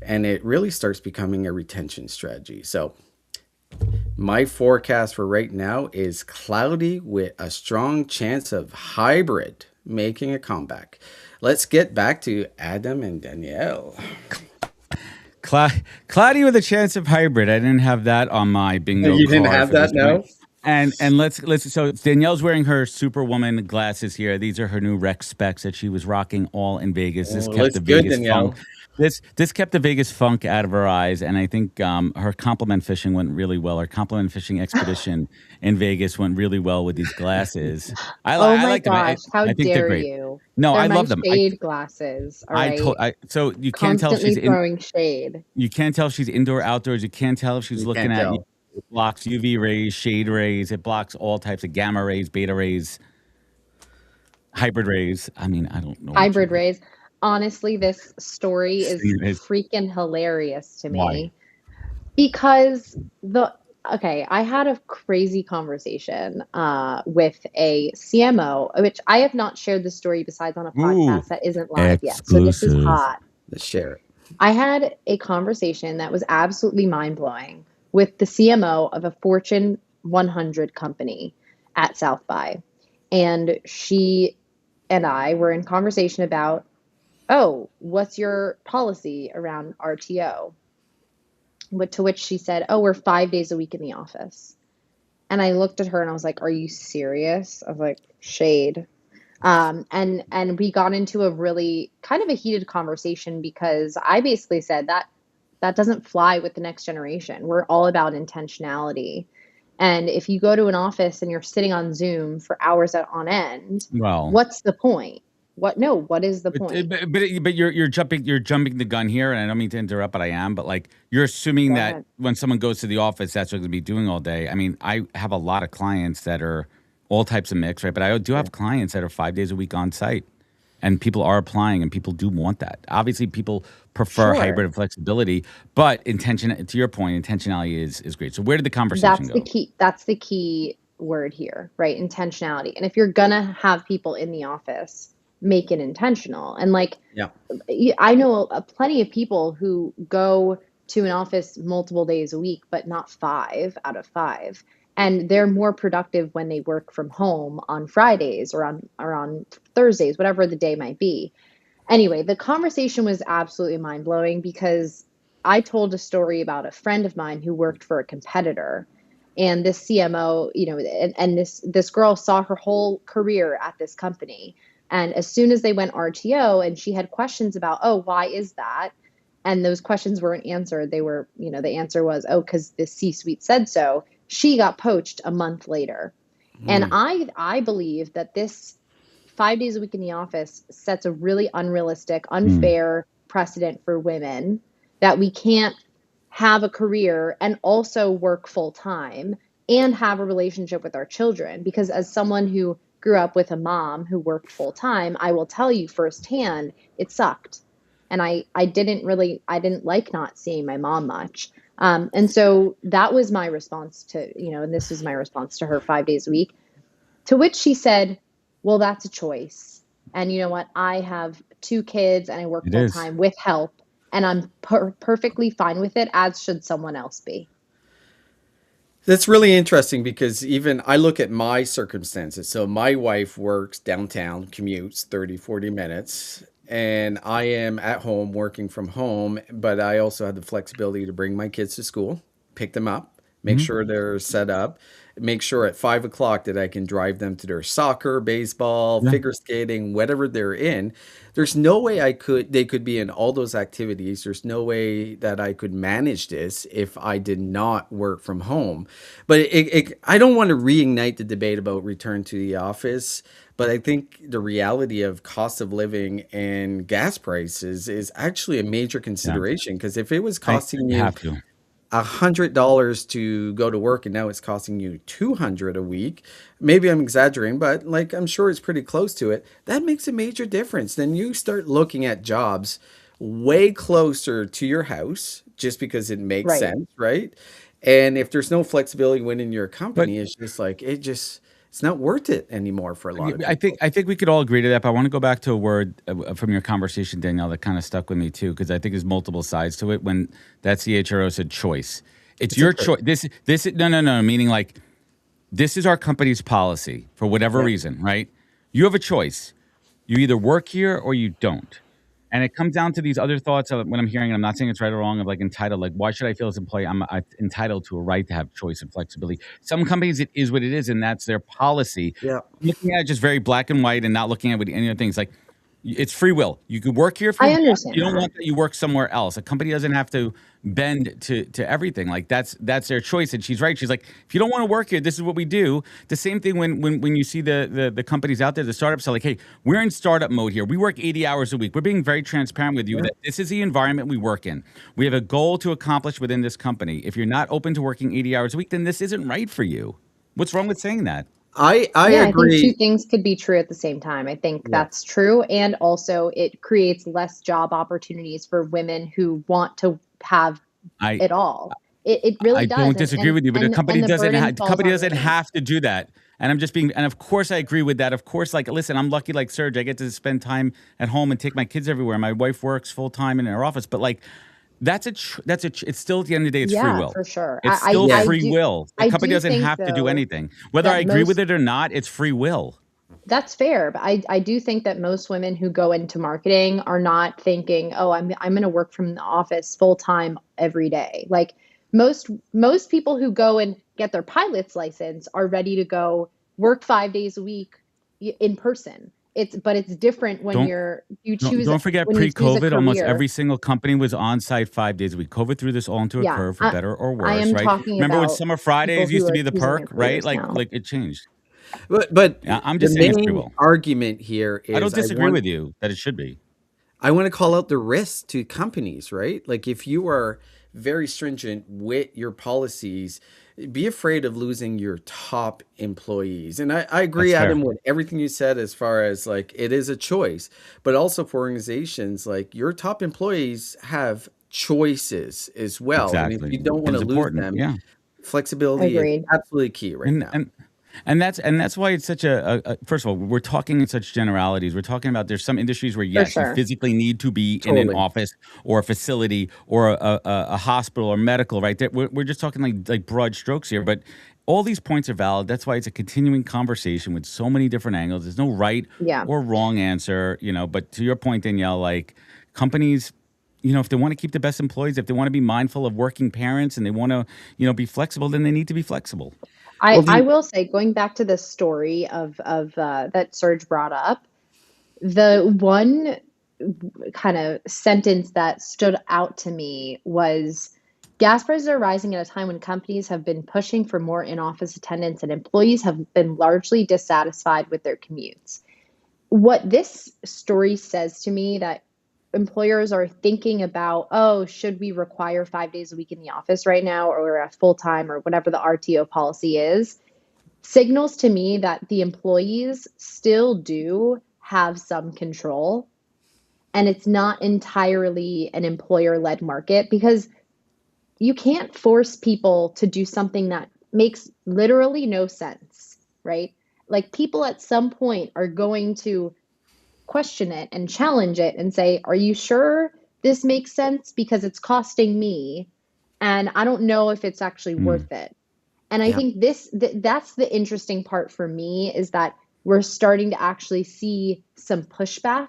and it really starts becoming a retention strategy. So my forecast for right now is cloudy with a strong chance of hybrid making a comeback. Let's get back to Adam and Danielle. Cloudy with a chance of hybrid. I didn't have that on my bingo card. You didn't have that, no? And let's so Danielle's wearing her Superwoman glasses here. These are her new Rec specs that she was rocking all in Vegas. This kept the Vegas funk. This kept the Vegas funk out of her eyes, and I think her compliment fishing went really well. Her compliment fishing expedition in Vegas went really well with these glasses. I like them. How I think dare they're great. you? No, They're I my love them. Shade glasses. All right. So you can't tell if she's throwing shade. You can't tell if she's indoor, outdoors. You can't tell if she's looking at you. It blocks UV rays, shade rays. It blocks all types of gamma rays, beta rays, hybrid rays. I mean, I don't know. Hybrid rays. Honestly, this story is freaking hilarious to me. Why? Because I had a crazy conversation with a CMO, which I have not shared the story besides on a podcast that isn't live yet. So this is hot. Let's share it. I had a conversation that was absolutely mind-blowing with the CMO of a Fortune 100 company at South by. And she and I were in conversation about, what's your policy around RTO? To which she said, we're 5 days a week in the office. And I looked at her and I was like, are you serious? I was like, shade. And we got into a really kind of a heated conversation, because I basically said that doesn't fly with the next generation. We're all about intentionality. And if you go to an office and you're sitting on Zoom for hours on end, what's the point? What is the point? But you're jumping the gun here, and I don't mean to interrupt, but I am. But like, you're assuming that when someone goes to the office, that's what they're going to be doing all day. I mean, I have a lot of clients that are all types of mix, right? But I do have clients that are 5 days a week on site, and people are applying, and people do want that. Obviously, people prefer hybrid and flexibility, but to your point, intentionality is great. So where did the conversation go? That's the key word here, right? Intentionality. And if you're gonna have people in the office, make it intentional. And I know plenty of people who go to an office multiple days a week, but not 5 out of 5. And they're more productive when they work from home on Fridays or on Thursdays, whatever the day might be. Anyway, the conversation was absolutely mind-blowing, because I told a story about a friend of mine who worked for a competitor. And this CMO, and this girl saw her whole career at this company. And as soon as they went RTO and she had questions about, why is that? And those questions weren't answered. They were, the answer was, because the C-suite said so. She got poached a month later. And I believe that this 5 days a week in the office sets a really unrealistic, unfair precedent for women, that we can't have a career and also work full time and have a relationship with our children. Because as someone who grew up with a mom who worked full time, I will tell you firsthand, it sucked. And I didn't like not seeing my mom much. And so that was my response to, and this was my response to her 5 days a week, to which she said, well, that's a choice. And you know what? I have 2 kids and I work full time with help, and I'm perfectly fine with it, as should someone else be. That's really interesting because even I look at my circumstances. So my wife works downtown, commutes 30, 40 minutes, and I am at home working from home, but I also have the flexibility to bring my kids to school, pick them up, make Mhm. sure they're set up, make sure at 5 o'clock that I can drive them to their soccer, baseball, Yeah. figure skating, whatever they're in. There's no way they could be in all those activities. There's no way that I could manage this if I did not work from home. But I don't want to reignite the debate about return to the office. But I think the reality of cost of living and gas prices is actually a major Yeah. consideration. Because if it was I costing you you have to. $100 to go to work and now it's costing you 200 a week, maybe I'm exaggerating, but like I'm sure it's pretty close to it. That makes a major difference. Then you start looking at jobs way closer to your house just because it makes Right. sense, right? And if there's no flexibility within your But company, it's just like it's not worth it anymore for a lot of I think people. I think we could all agree to that. But I want to go back to a word from your conversation, Danielle, that kind of stuck with me too, because I think there's multiple sides to it. When that CHRO said choice, it's It's a your choice. choice. This no, meaning like this is our company's policy for whatever Yeah. reason, right? You have a choice. You either work here or you don't. And it comes down to these other thoughts of when I'm hearing, and I'm not saying it's right or wrong, of like entitled, like why should I feel as an employee? I'm entitled to a right to have choice and flexibility. Some companies, it is what it is, and that's their policy. Yeah. Looking at it just very black and white and not looking at it with any other things, like it's free will. You could work here if you I want. If understand you don't that. want that, you work somewhere else. A company doesn't have to bend to everything. Like that's their choice. And she's right. She's like, if you don't want to work here, this is what we do. The same thing when you see the companies out there, the startups are like, hey, we're in startup mode here. We work 80 hours a week. We're being very transparent with you that this is the environment we work in. We have a goal to accomplish within this company. If you're not open to working 80 hours a week, then this isn't right for you. What's wrong with saying that? I Yeah, I think two agree. things could be true at the same time. I think Yeah. that's true. And also, it creates less job opportunities for women who want to have I it all. It really I does. don't disagree with you, but And the burden the falls company on doesn't women. have to do that. And I'm just being, and of course I agree with that. Of course, like, listen, I'm lucky like Serge. I get to spend time at home and take my kids everywhere. My wife works full time in her office, but like, it's still at the end of the day, it's free Yeah, will. for sure. It's still Yeah. free will. The I company do doesn't think have to do though anything. Whether I that agree with most it or not, it's free will. That's fair, but I do think that most women who go into marketing are not thinking, "Oh, I'm going to work from the office full time every day." Like most people who go and get their pilot's license are ready to go work 5 days a week in person. It's different when Don't don't forget you choose a pre-COVID, almost career. every single company was on site 5 days a week. COVID threw this all into a Yeah, curve for better or I worse, am right? talking Remember when about summer people Fridays who used to are be the choosing their perk, right? careers now. Like it changed. But Yeah, I'm the just saying it's free main will. argument here I don't is disagree with you that it should be. I want to call out the risks to companies, right? Like if you are very stringent with your policies, be afraid of losing your top employees. And I agree, That's Adam, fair. with everything you said as far as like it is a choice, but also for organizations, like your top employees have choices as well. And if Exactly. you don't And want it's to lose important. them, Yeah. flexibility is Agreed. absolutely key right And now. and and that's why it's such first of all, we're talking in such generalities. We're talking about there's some industries where For yes, you sure. physically need to be in an Totally. office or a facility or a hospital or medical, right? We're just talking like broad strokes here, but all these points are valid. That's why it's a continuing conversation with so many different angles. There's no right Yeah. or wrong answer, but to your point, Danielle, like companies, if they want to keep the best employees, if they want to be mindful of working parents and they want to, be flexible, then they need to be flexible. Well, I will say, going back to the story of that Serge brought up, the one kind of sentence that stood out to me was gas prices are rising at a time when companies have been pushing for more in-office attendance and employees have been largely dissatisfied with their commutes. What this story says to me that employers are thinking about, oh, should we require 5 days a week in the office right now or a full time or whatever the RTO policy is, signals to me that the employees still do have some control and it's not entirely an employer-led market because you can't force people to do something that makes literally no sense, right? Like people at some point are going to question it and challenge it and say, are you sure this makes sense? Because it's costing me and I don't know if it's actually Mm. worth it. And I think that's the interesting part for me, is that we're starting to actually see some pushback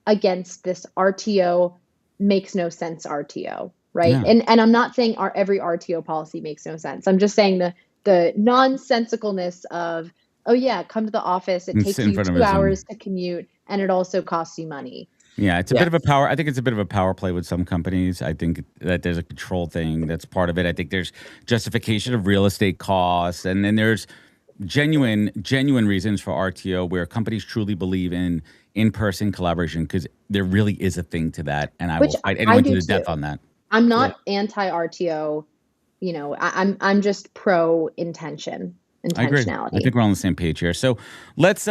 against this RTO makes no sense RTO, right? Yeah. And I'm not saying every RTO policy makes no sense. I'm just saying the nonsensicalness of, oh yeah, come to the office, it takes you 2 hours to commute, and it also costs you money. Yeah, it's a bit of a power. I think it's a bit of a power play with some companies. I think that there's a control thing that's part of it. I think there's justification of real estate costs, and then there's genuine reasons for RTO where companies truly believe in in-person collaboration, because there really is a thing to that, and I will fight anyone to the death on that. I'm not anti-RTO. You know, I'm just pro intentionality. I agree. I think we're on the same page here. So let's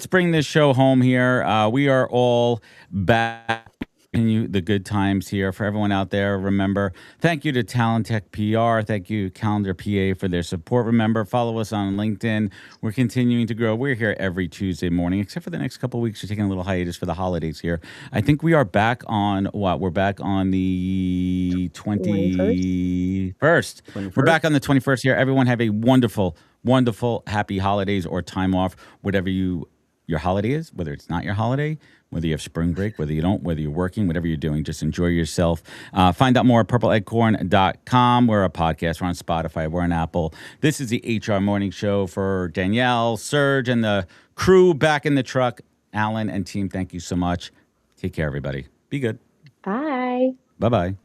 bring this show home here. We are all back. The good times here for everyone out there. Remember, thank you to Talent Tech PR. Thank you, Calendar PA, for their support. Remember, follow us on LinkedIn. We're continuing to grow. We're here every Tuesday morning, except for the next couple of weeks. We're taking a little hiatus for the holidays here. I think we are back on what? We're back on the 21st. We're back on the 21st here. Everyone have a wonderful, wonderful, happy holidays or time off, whatever your holiday is, whether it's not your holiday, whether you have spring break, whether you don't, whether you're working, whatever you're doing, just enjoy yourself. Find out more at purpleeggcorn.com. We're a podcast. We're on Spotify. We're on Apple. This is the HR Morning Show for Danielle, Serge, and the crew back in the truck. Alan and team, thank you so much. Take care, everybody. Be good. Bye. Bye-bye.